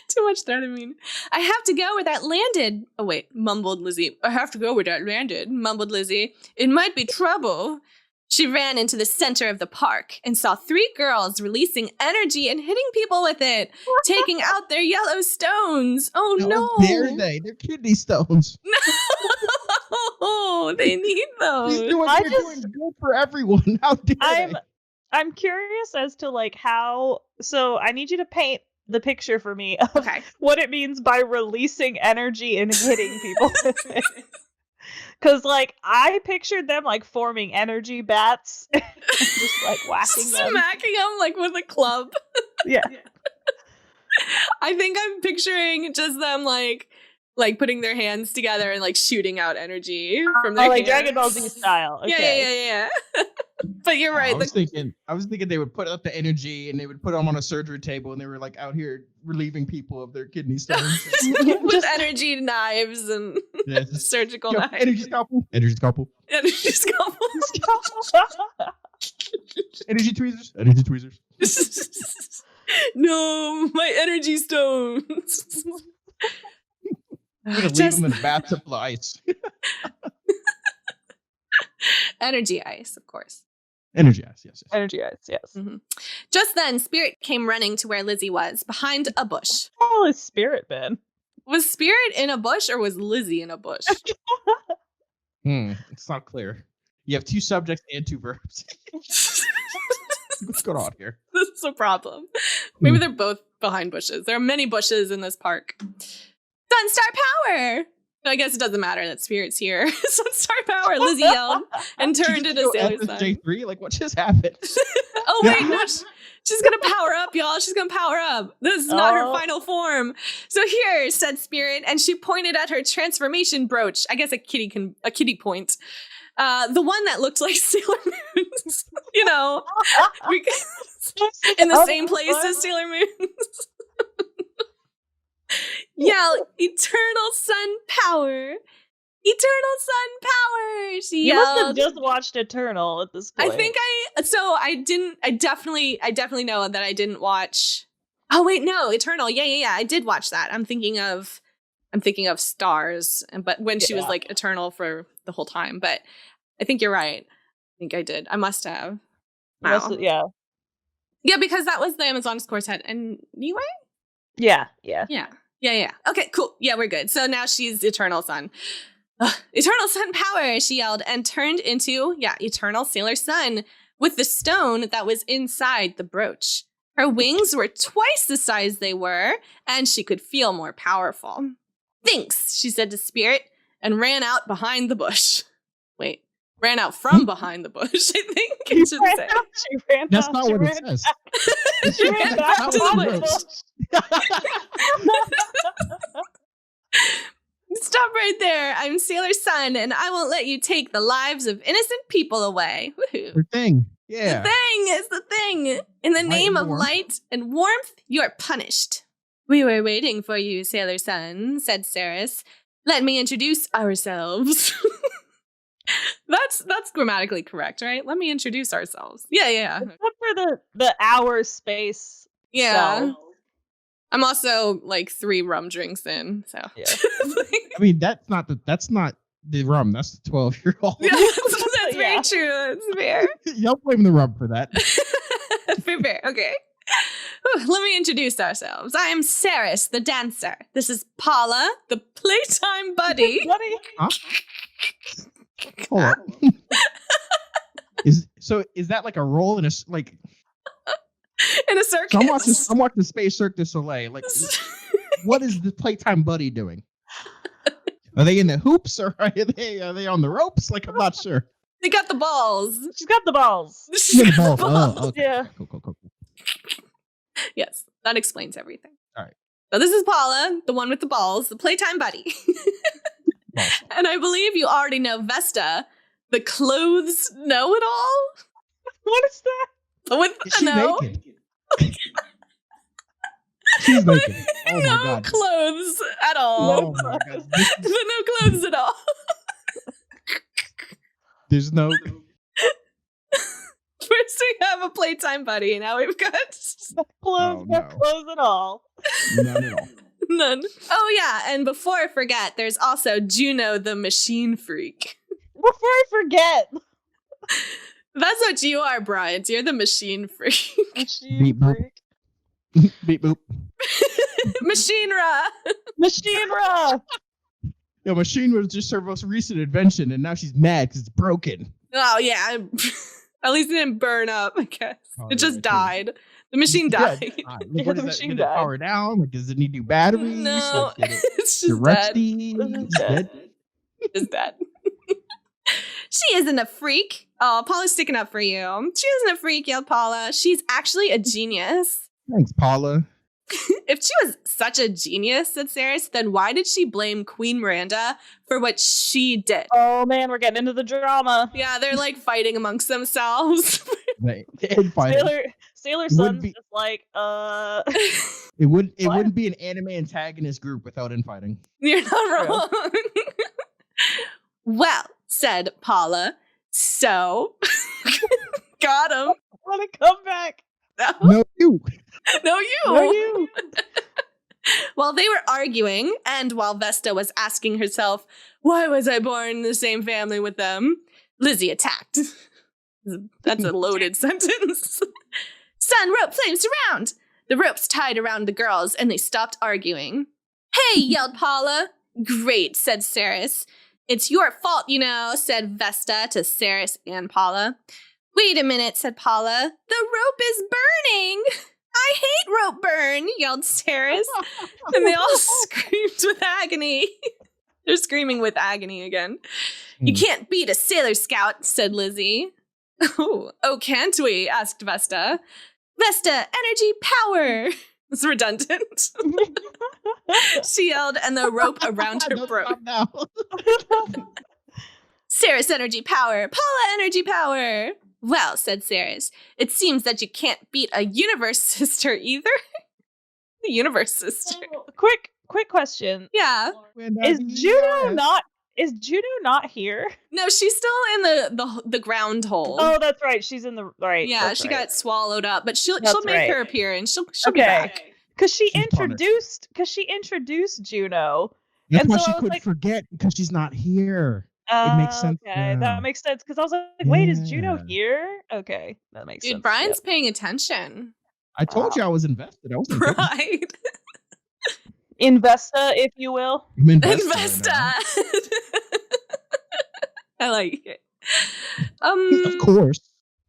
Too much threatamine. I have to go where that landed. Oh, wait, mumbled Lizzy. I have to go where that landed, mumbled Lizzy. It might be trouble. She ran into the center of the park and saw 3 girls releasing energy and hitting people with it, taking out their yellow stones. Oh, no. How dare they? They're kidney stones. No, they need those. They're doing good for everyone. How dare they? I'm curious as to like how. So I need you to paint the picture for me of what it means by releasing energy and hitting people with it. Because, like, I pictured them, like, forming energy bats. Just, like, whacking them. Smacking them, like, with a club. Yeah. I think I'm picturing just them, like putting their hands together and, like, shooting out energy from their hands. Like Dragon Ball Z style. Okay. Yeah. But you're right. I was thinking they would put up the energy and they would put them on a surgery table and they were like out here relieving people of their kidney stones. With energy knives and surgical knives. Energy scalpel. Energy tweezers. No, my energy stones. I'm gonna leave him in a bathtub full of ice. Energy ice, of course. Energy ice, yes. Energy ice, yes. Mm-hmm. Just then, Spirit came running to where Lizzy was, behind a bush. Oh, is Spirit been? Was Spirit in a bush or was Lizzy in a bush? It's not clear. You have 2 subjects and 2 verbs. What's going on here? This is a problem. Maybe they're both behind bushes. There are many bushes in this park. Sunstar power! I guess it doesn't matter that Spirit's here. Sunstar power, Lizzy yelled and turned into Sailor Sun. J3? Like, what just happened? Oh, wait, no. She's going to power up, y'all. She's going to power up. This is not her final form. So here, said Spirit, and she pointed at her transformation brooch. I guess a kitty point. The one that looked like Sailor Moon's, because in the same place as Sailor Moon's. Yell, eternal sun power. Eternal sun power, she yelled. You must have just watched Eternal at this point. I definitely know that I didn't watch. Oh wait, no, Eternal. Yeah. I did watch that. I'm thinking of Stars, but when she was like Eternal for the whole time. But I think you're right. I think I did. I must have. Wow. Yeah, because that was the Amazon's Quartet anyway. Yeah. Okay, cool. Yeah, we're good. So now she's Eternal Sun. Eternal Sun power, she yelled, and turned into, Eternal Sailor Sun with the stone that was inside the brooch. Her wings were twice the size they were, and she could feel more powerful. Thanks, she said to Spirit, and ran out behind the bush. Wait, ran out from behind the bush, I think it should say. She ran That's out, not what it says. She ran back to the bush. Stop right there. I'm Sailor Sun, and I won't let you take the lives of innocent people away. Woohoo. The thing. Yeah. The thing is the thing. In the name of light and warmth, you're punished. We were waiting for you, Sailor Sun, said Ceres. Let me introduce ourselves. That's grammatically correct, right? Let me introduce ourselves. Yeah. Except for the hour space. Yeah. So. I'm also like 3 rum drinks in, so. Yeah. I mean, that's not the rum. That's the 12-year-old. Yeah, that's very true. That's fair. Y'all blame the rum for that. Fair. Okay. Let me introduce ourselves. I am Ceres, the dancer. This is Paula, the playtime buddy. Huh? Hold up. Is that like a role in a like? In a circus. So I'm watching Space Cirque du Soleil. Like, what is the playtime buddy doing? Are they in the hoops or are they on the ropes? Like, I'm not sure. They got the balls. She's got the balls. Oh, okay. Yeah. Cool. Yes, that explains everything. All right. So this is Paula, the one with the balls, the playtime buddy. And I believe you already know Vesta, the clothes know-it-all. What is that? She's naked. She's naked. Oh no my God. Clothes at all. Oh my God. No clothes at all. There's no. First we have a playtime buddy. Now we've got clothes at all. None at all. None. Oh yeah, and before I forget, there's also Juno the machine freak. Before I forget. That's what you are, Brian. You're the machine freak. Beep boop. Beep boop. Machine-ra. Yo, Machine was just her most recent invention, and now she's mad because it's broken. Oh yeah. At least it didn't burn up, I guess. It just died. The machine died. Like, what the is machine that? Did died. it power down? Like, does it need new batteries? No, like, it's just rusty? dead. It's dead. It's dead. She isn't a freak. Oh, Paula's sticking up for you. She isn't a freak, yelled Paula. She's actually a genius. Thanks, Paula. If she was such a genius, said Ceres, then why did she blame Queen Miranda for what she did? Oh man, we're getting into the drama. Yeah, they're like fighting amongst themselves. Sailor Sun's just like, It wouldn't be an anime antagonist group without infighting. You're not wrong. Well, said Paula. So, got him. I want to come back. No, you. No, you. While they were arguing, and while Vesta was asking herself, why was I born in the same family with them? Lizzy attacked. That's a loaded sentence. Sun, rope, flames around! The ropes tied around the girls, and they stopped arguing. Hey, yelled Paula. Great, said Ceres. It's your fault, you know, said Vesta to Ceres and Paula. Wait a minute, said Paula. The rope is burning! I hate rope burn, yelled Ceres. And they all screamed with agony. They're screaming with agony again. You can't beat a Sailor Scout, said Lizzy. Oh, can't we? Asked Vesta. Vesta, energy, power. It's redundant. She yelled, and the rope around her broke. Ceres, energy, power. Paula, energy, power. Well, said Ceres, it seems that you can't beat a universe sister either. The universe sister. Quick question. Yeah. Is Juno not here? No, she's still in the ground hole. Oh, that's right. She's in the right. Yeah, she got swallowed up, but she'll make her appearance. She'll be okay. back. Because she introduced Juno. That's and why so she I was couldn't like, forget because she's not here. It makes sense. Okay, now. that makes sense. Because I was like, wait, is Juno here? Okay, that makes sense. Dude, Brian's paying attention. I told you I was invested. I wasn't kidding. Right. Investa, if you will. I'm invested right Investa. I like it. Of course.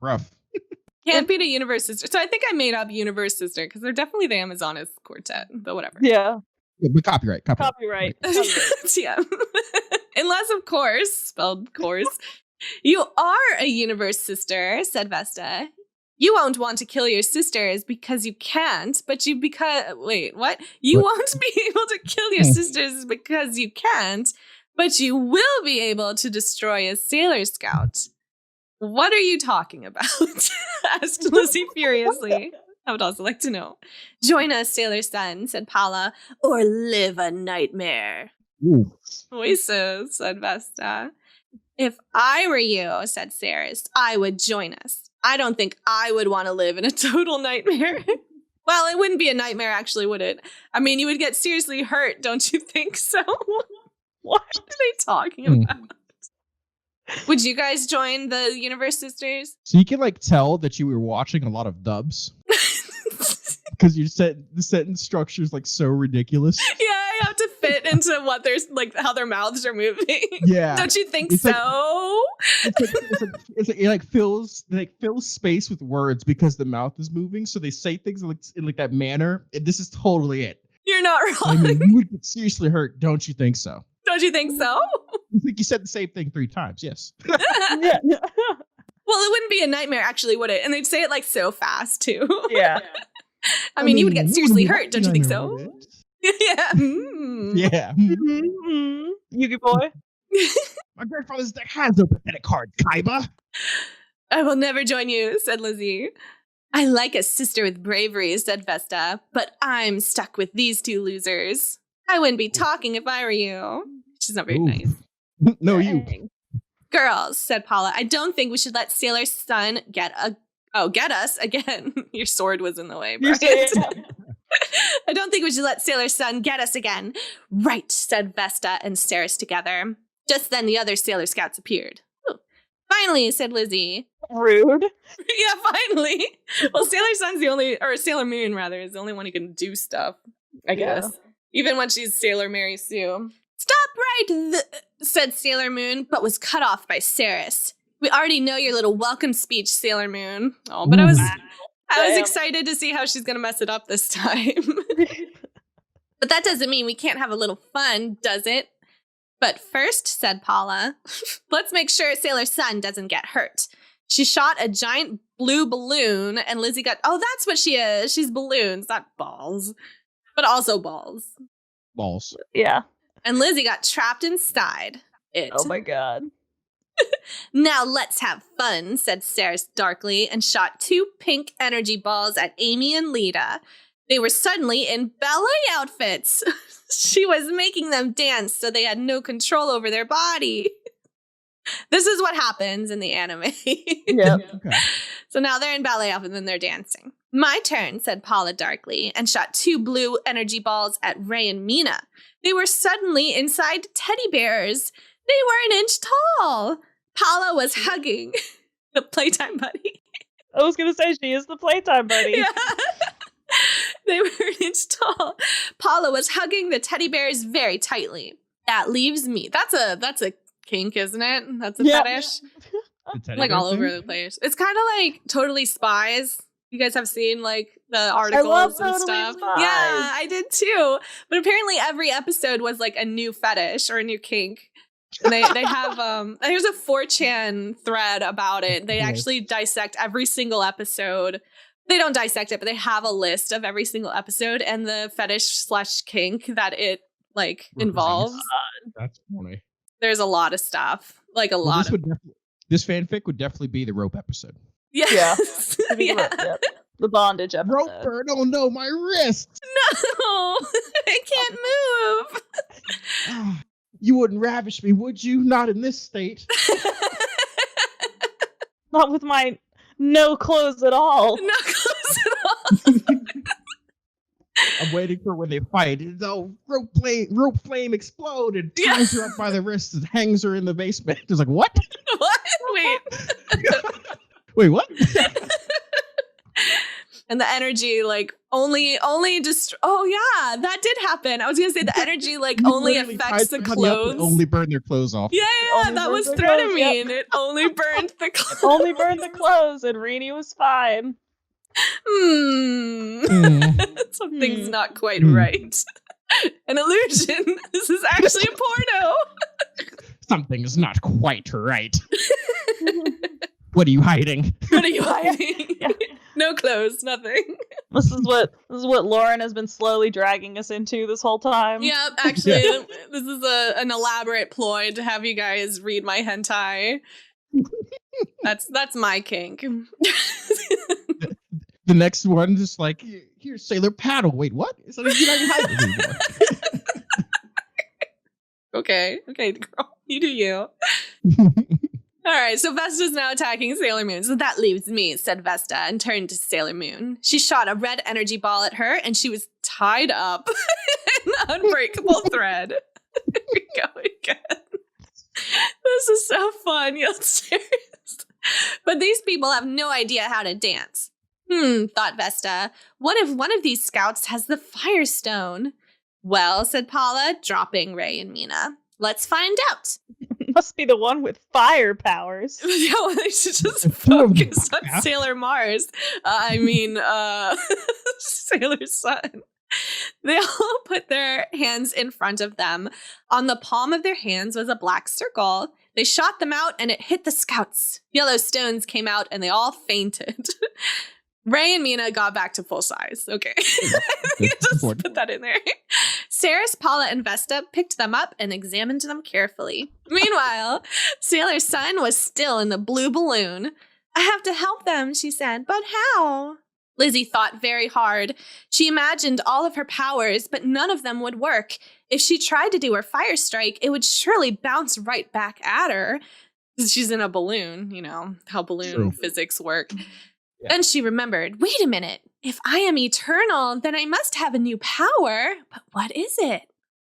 Rough. Can't beat a universe sister. So I think I made up universe sister because they're definitely the Amazonas quartet, but whatever. Yeah. Yeah, but copyright. Yeah. Unless, of course, spelled course, you are a universe sister, said Vesta. You won't want to kill your sisters because you can't, but you won't be able to kill your sisters because you can't, but you will be able to destroy a Sailor Scout. What are you talking about? Asked Lizzy furiously. I would also like to know. Join us, Sailor Sun, said Paula, or live a nightmare. Ooh. Voices, said Vesta. If I were you, said Ceres, I would join us. I don't think I would want to live in a total nightmare. Well, it wouldn't be a nightmare, actually, would it? I mean, you would get seriously hurt, don't you think so? What are they talking about? Would you guys join the Universe Sisters? So you can tell that you were watching a lot of dubs. Because the sentence structure is so ridiculous. Yeah, I have to fit into what there's how their mouths are moving. Yeah, don't you think it's so? It fills space with words because the mouth is moving. So they say things in that manner. And this is totally it. You're not wrong. I mean, you would get seriously hurt, don't you think so? Don't you think so? I think you said the same thing 3 times. Yes. Yeah. Well, it wouldn't be a nightmare, actually, would it? And they'd say it so fast too. Yeah. I mean, you would get seriously hurt, don't you think so? Yeah. Yeah. Yugi boy. My grandfather's deck has no pathetic card, Kaiba. I will never join you, said Lizzy. I like a sister with bravery, said Vesta, but I'm stuck with these 2 losers. I wouldn't be talking if I were you. She's not very nice. No, you. Girls, said Paula, I don't think we should let Sailor Sun get us again. Your sword was in the way, Brian. I don't think we should let Sailor Sun get us again. Right, said Vesta and Ceres together. Just then the other Sailor Scouts appeared. Oh. Finally, said Lizzy. Rude. Yeah, finally. Well, Sailor Sun's Sailor Moon, rather, is the only one who can do stuff, I guess. Even when she's Sailor Mary Sue. Stop right said Sailor Moon, but was cut off by Ceres. We already know your little welcome speech, Sailor Moon. Oh, but I was excited to see how she's going to mess it up this time. But that doesn't mean we can't have a little fun, does it? But first, said Paula, let's make sure Sailor Sun doesn't get hurt. She shot a giant blue balloon, and Lizzy got, that's what she is. She's balloons, not balls. But also balls. Balls. Yeah. And Lizzy got trapped inside it. Oh my god. Now let's have fun, said Ceres darkly, and shot 2 pink energy balls at Amy and Lita. They were suddenly in ballet outfits. She was making them dance so they had no control over their body. This is what happens in the anime. Yep. Okay. So now they're in ballet outfits and they're dancing. My turn, said Paula darkly, and shot 2 blue energy balls at Ray and Mina. They were suddenly inside teddy bears. They were an inch tall. Paula was hugging the playtime buddy. I was going to say she is the playtime buddy. Yeah. They were an inch tall. Paula was hugging the teddy bears very tightly. That leaves me. That's a kink, isn't it? That's a fetish. Like all over the place. It's kind of like Totally Spies. You guys have seen like the articles and stuff. Spies. Yeah, I did too. But apparently every episode was like a new fetish or a new kink. And they have there's a 4chan thread about it. They actually dissect every single episode. They don't dissect it, but they have a list of every single episode and the fetish/kink that it like involves. That's funny. There's a lot of stuff. Like a lot of this fanfic would definitely be the rope episode. Yes. Yeah. Yep. The bondage episode. Roper, oh no, my wrist. No, I can't move. You wouldn't ravish me, would you? Not in this state. Not with my no clothes at all. No clothes at all. I'm waiting for when they fight. The rope flame exploded, ties her up by the wrist, and hangs her in the basement. It's like, what? What? Wait. Wait, what? And the energy, like, only just. Oh yeah, that did happen. I was gonna say the energy, like, only affects the clothes. Only burn their clothes off. Yeah, that was threat of me, and it only burned the clothes. Only burned the clothes, and Rini was fine. Something's not quite right. An illusion. This is actually a porno. Something's not quite right. What are you hiding? What are you hiding? Yeah. No clothes, nothing. This is what Lauren has been slowly dragging us into this whole time. Yeah, actually, this is an elaborate ploy to have you guys read my hentai. That's my kink. The next one, just like, here's Sailor Paddle. Wait, what? It's like, you're not even hiding anymore. Okay, girl, you do you. All right, so Vesta's now attacking Sailor Moon. So that leaves me, said Vesta, and turned to Sailor Moon. She shot a red energy ball at her, and she was tied up in the unbreakable thread. Here we go again. This is so fun, you'll serious. But these people have no idea how to dance. Thought Vesta. What if one of these scouts has the Firestone? Well, said Paula, dropping Ray and Mina. Let's find out. Must be the one with fire powers. Yeah, well, they should just focus on Sailor Mars. Sailor Sun. They all put their hands in front of them. On the palm of their hands was a black circle. They shot them out and it hit the scouts. Yellow stones came out and they all fainted. Ray and Mina got back to full size. Okay. Just put that in there. Saris, Paula, and Vesta picked them up and examined them carefully. Meanwhile, Sailor Sun was still in the blue balloon. I have to help them, she said. But how? Lizzy thought very hard. She imagined all of her powers, but none of them would work. If she tried to do her fire strike, it would surely bounce right back at her. She's in a balloon, you know, how balloon physics work. Yeah. Then she remembered, wait a minute, if I am eternal, then I must have a new power. But what is it?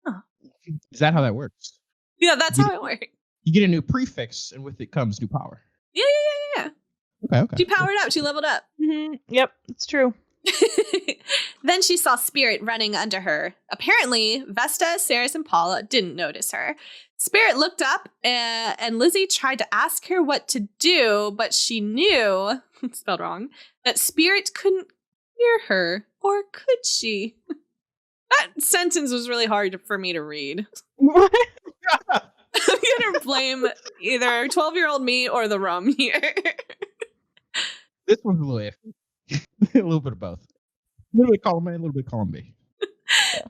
Huh. Is that how that works? Yeah, that's how it works. You get a new prefix, and with it comes new power. Yeah. Okay. She powered up. She leveled up. Mm-hmm. Yep, it's true. Then she saw Spirit running under her. Apparently, Vesta, Saris, and Paula didn't notice her. Spirit looked up, and Lizzy tried to ask her what to do, but she knew, spelled wrong, that Spirit couldn't hear her. Or could she? That sentence was really hard for me to read. I'm going to blame either 12-year-old me or the rum here. This one's a little iffy. A little bit of both. A little bit column A, a little bit column B.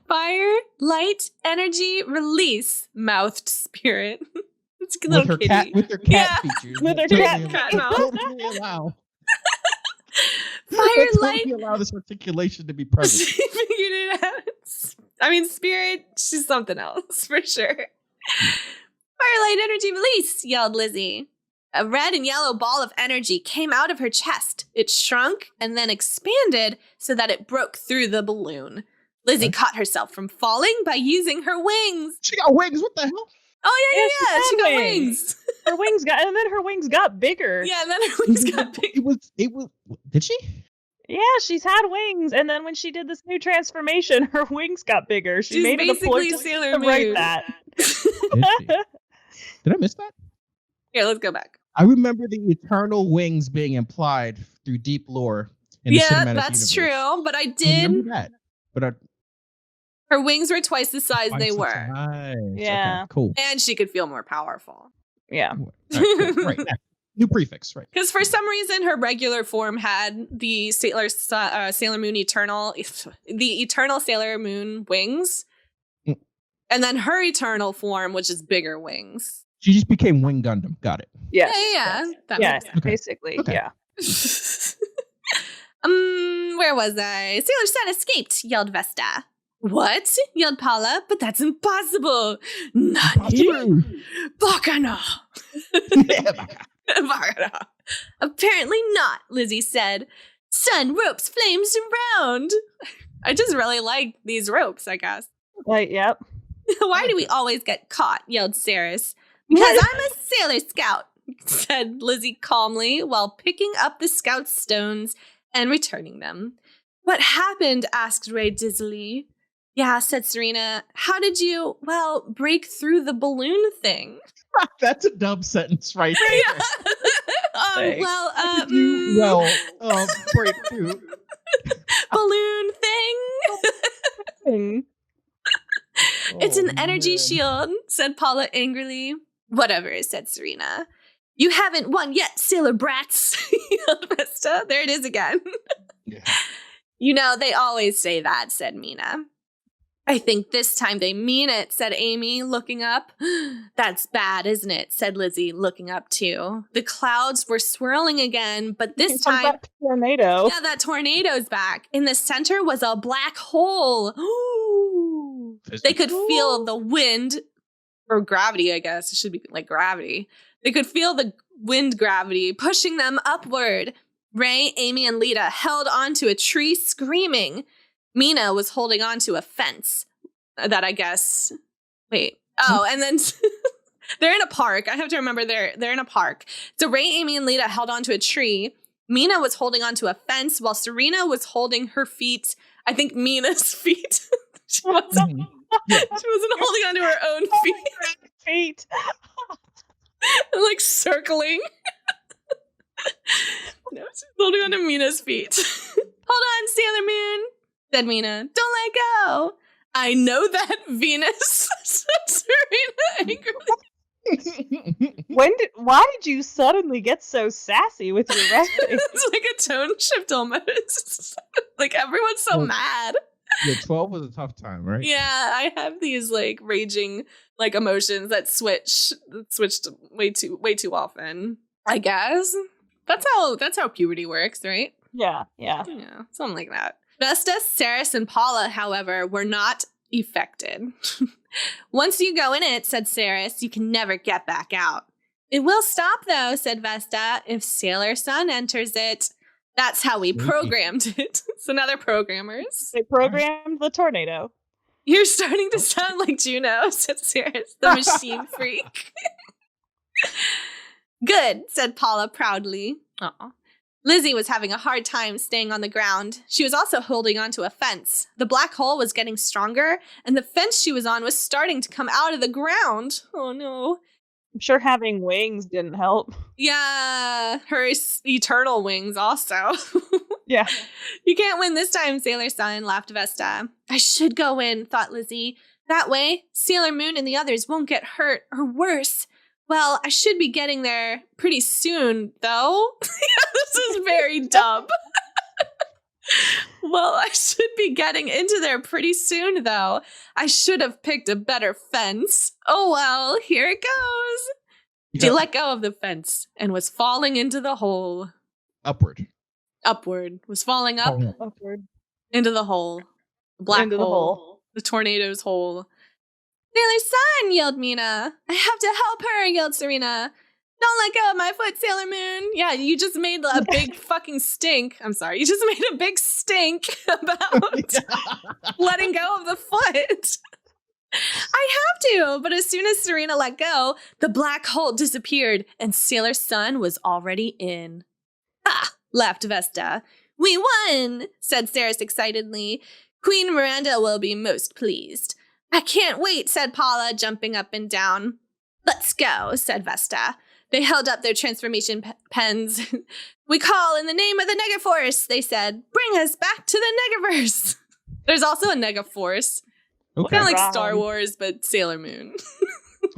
Fire, light, energy, release, mouthed Spirit. It's a little with kitty. With her cat features. With her cat mouth. Totally allow. Fire, light. Totally allow this articulation to be present. She figured it out. I mean, Spirit, she's something else, for sure. Fire, light, energy, release, yelled Lizzy. A red and yellow ball of energy came out of her chest. It shrunk and then expanded so that it broke through the balloon. Lizzy caught herself from falling by using her wings. She got wings. What the hell? Oh, yeah. She got wings. Her wings got bigger. Yeah, and then her wings got bigger. It was. Did she? Yeah, she's had wings, and then when she did this new transformation, her wings got bigger. She's made it a point to write that. Did I miss that? Here, let's go back. I remember the eternal wings being implied through deep lore. In the cinematic that's universe. True. But I I did. remember that. But her wings were twice the size they were. Nice. Yeah. Okay, cool. And she could feel more powerful. Yeah. Right, cool. Right. New prefix, right? Because for some reason, her regular form had the Sailor Moon Eternal Sailor Moon wings, and then her Eternal form, which is bigger wings. She just became Wing Gundam. Got it. Yeah. Yeah, basically, yeah. Where was I? Sailor Sun escaped, yelled Vesta. What? Yelled Paula, but that's impossible. Nani? Bacana. Bacana. Apparently not, Lizzy said. Sun ropes flames around. I just really like these ropes, I guess. Yep. Why do we always get caught? Yelled Saris. Because I'm a sailor scout, said Lizzy calmly while picking up the scout's stones and returning them. What happened? Asked Ray dizzily. Yeah, said Serena. How did you, break through the balloon thing? That's a dumb sentence right there. Break through. Balloon thing? It's an energy shield, said Paula angrily. Whatever, said Serena. You haven't won yet, sailor brats, yelled Vesta. There it is again. Yeah. You know, they always say that, said Mina. I think this time they mean it, said Amy, looking up. That's bad, isn't it, said Lizzy, looking up too. The clouds were swirling again, but this time... That tornado. Yeah, that tornado's back. In the center was a black hole. They could feel the wind, or gravity, I guess. It should be like gravity. They could feel the wind gravity pushing them upward. Ray, Amy, and Lita held onto a tree screaming. Mina was holding onto a fence that I guess... Wait. Oh, and then... They're in a park. I have to remember they're in a park. So Ray, Amy, and Lita held onto a tree. Mina was holding onto a fence while Serena was holding her feet. I think Mina's feet. She wasn't holding onto her own feet. Like circling. No, she's holding onto Mina's feet. Hold on, Sailor Moon, said Mina. Don't let go. I know that, Venus, said Serena angrily. Why did you suddenly get so sassy with your writing? It's like a tone shift almost. Like everyone's so mad. Yeah, 12 was a tough time, right? Yeah, I have these like raging like emotions that switched way too often. I guess that's how puberty works, right? Yeah, something like that. Vesta, Saris, and Paula, however, were not affected. Once you go in it, said Saris, you can never get back out. It will stop, though, said Vesta, if Sailor Sun enters it. That's how we programmed it. So now they're programmers. They programmed the tornado. You're starting to sound like Juno, said Saris, the machine freak. Good, said Paula proudly. Aw. Lizzy was having a hard time staying on the ground. She was also holding onto a fence. The black hole was getting stronger, and the fence she was on was starting to come out of the ground. Oh, no. I'm sure having wings didn't help. Yeah, her eternal wings also. Yeah. You can't win this time, Sailor Sun, laughed Vesta. I should go in, thought Lizzy. That way, Sailor Moon and the others won't get hurt, or worse. Well, I should be getting there pretty soon, though. This is very dumb. Well, I should be getting into there pretty soon, though. I should have picked a better fence. Oh, well, here it goes. Yep. She let go of the fence and was falling into the hole. Upward. Was falling up. Upward. Into the hole. Black hole. The tornado's hole. Sailor Sun, yelled Mina. I have to help her, yelled Serena. Don't let go of my foot, Sailor Moon. Yeah, you just made a big fucking stink. I'm sorry. You just made a big stink about letting go of the foot. I have to, but as soon as Serena let go, the black hole disappeared and Sailor Sun was already in. Ha! Laughed Vesta. We won, said Ceres excitedly. Queen Miranda will be most pleased. I can't wait, said Paula, jumping up and down. Let's go, said Vesta. They held up their transformation pens. We call in the name of the Negaforce, they said. Bring us back to the Negaverse. There's also a Negaforce. Okay. Kind of like Star Wars, but Sailor Moon.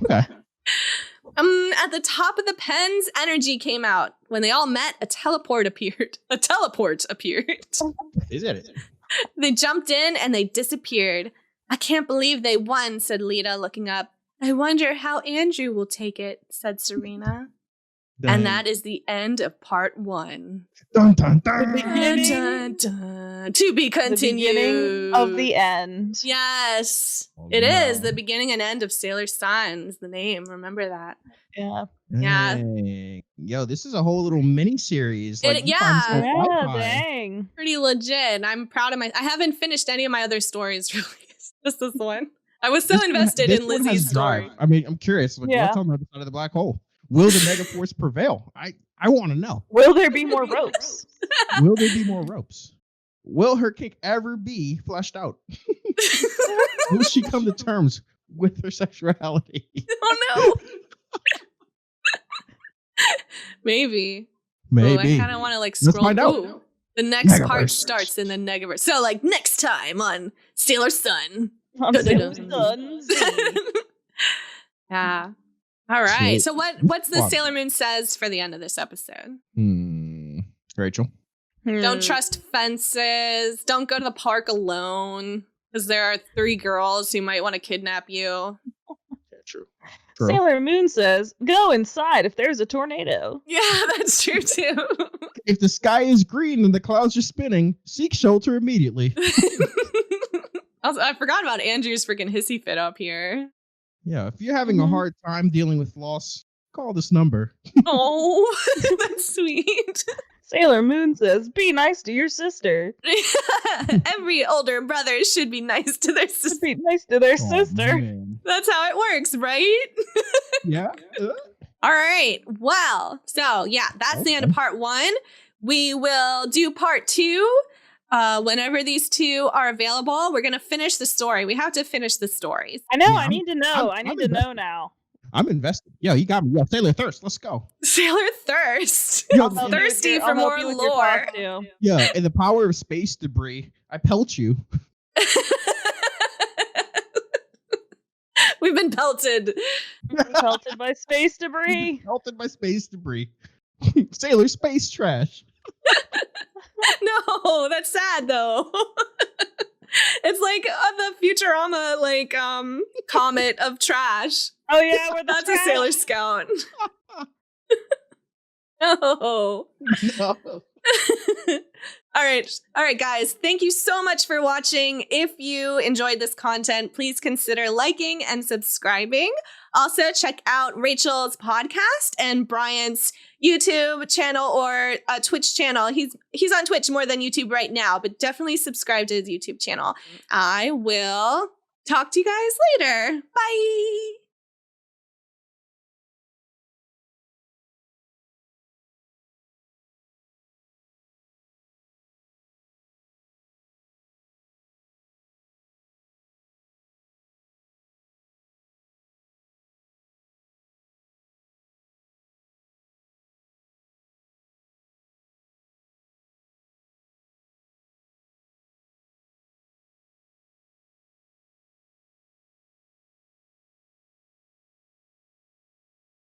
Okay. At the top of the pens, energy came out. When they all met, a teleport appeared. Is it? They jumped in and they disappeared. I can't believe they won, said Lita, looking up. I wonder how Andrew will take it, said Serena. Dang. And that is the end of part 1. Dun, dun, dun. Dun, dun. To be The continued. beginning of the end. Yes. Oh, It is no. the beginning and end of Sailor Sun is the name. Remember that. Yeah. Yeah. Dang. Yo, this is a whole little mini series. It- you yeah. find stuff Yeah, Wi-Fi. dang. Pretty legit. I'm proud of I haven't finished any of my other stories, really. Just this one. I was so This one- invested this in one has Lizzy's drive. story. I mean, I'm curious. Yeah. What's on the other side of the black hole? Will the Megaforce prevail? I want to know. Will there be more ropes? Will there be more ropes? Will her kink ever be fleshed out? Will she come to terms with her sexuality? Oh no. Maybe. Maybe. Ooh, I kind of want to like Let's scroll. find out. Ooh, the next part Megaverse. starts in the Negaverse. So like next time on Sailor Sun. I'm Dun-dun-dun. Sailor Sun Z. Yeah. All right. Sweet. So what's the Fun. Sailor Moon says for the end of this episode? Rachel. Don't trust fences. Don't go to the park alone. Because there are 3 girls who might want to kidnap you. Yeah, true. Sailor Moon says, go inside if there's a tornado. Yeah, that's true too. If the sky is green and the clouds are spinning, seek shelter immediately. Also, I forgot about Andrew's freaking hissy fit up here. Yeah, if you're having a hard time dealing with loss, call this number. Oh, that's sweet. Sailor Moon says, be nice to your sister. Every older brother should be nice to their Just sister. be nice to their Oh, sister. man. That's how it works, right? Yeah. All right. Well, so yeah, that's the end of part 1. We will do part 2 whenever these 2 are available. We're going to finish the story. We have to finish the stories. I know, Yeah, I need to know. I I'm need to know now. I'm invested. Yo, you got me. Yo, Sailor Thirst, let's go. Sailor Thirst. Yo, I'll help you with Thirsty your- for I'll help more you with your lore. costume. yeah, in the power of space debris, I pelt you. We've been pelted. Pelted by space debris. Pelted by space debris. Sailor space trash. No, that's sad though. It's like the Futurama like comet of trash. Oh yeah, we're the That's trash. a Sailor Scout. No. No. All right, guys. Thank you so much for watching. If you enjoyed this content, please consider liking and subscribing. Also, check out Rachel's podcast and Brian's YouTube channel or Twitch channel. He's on Twitch more than YouTube right now, but definitely subscribe to his YouTube channel. I will talk to you guys later. Bye.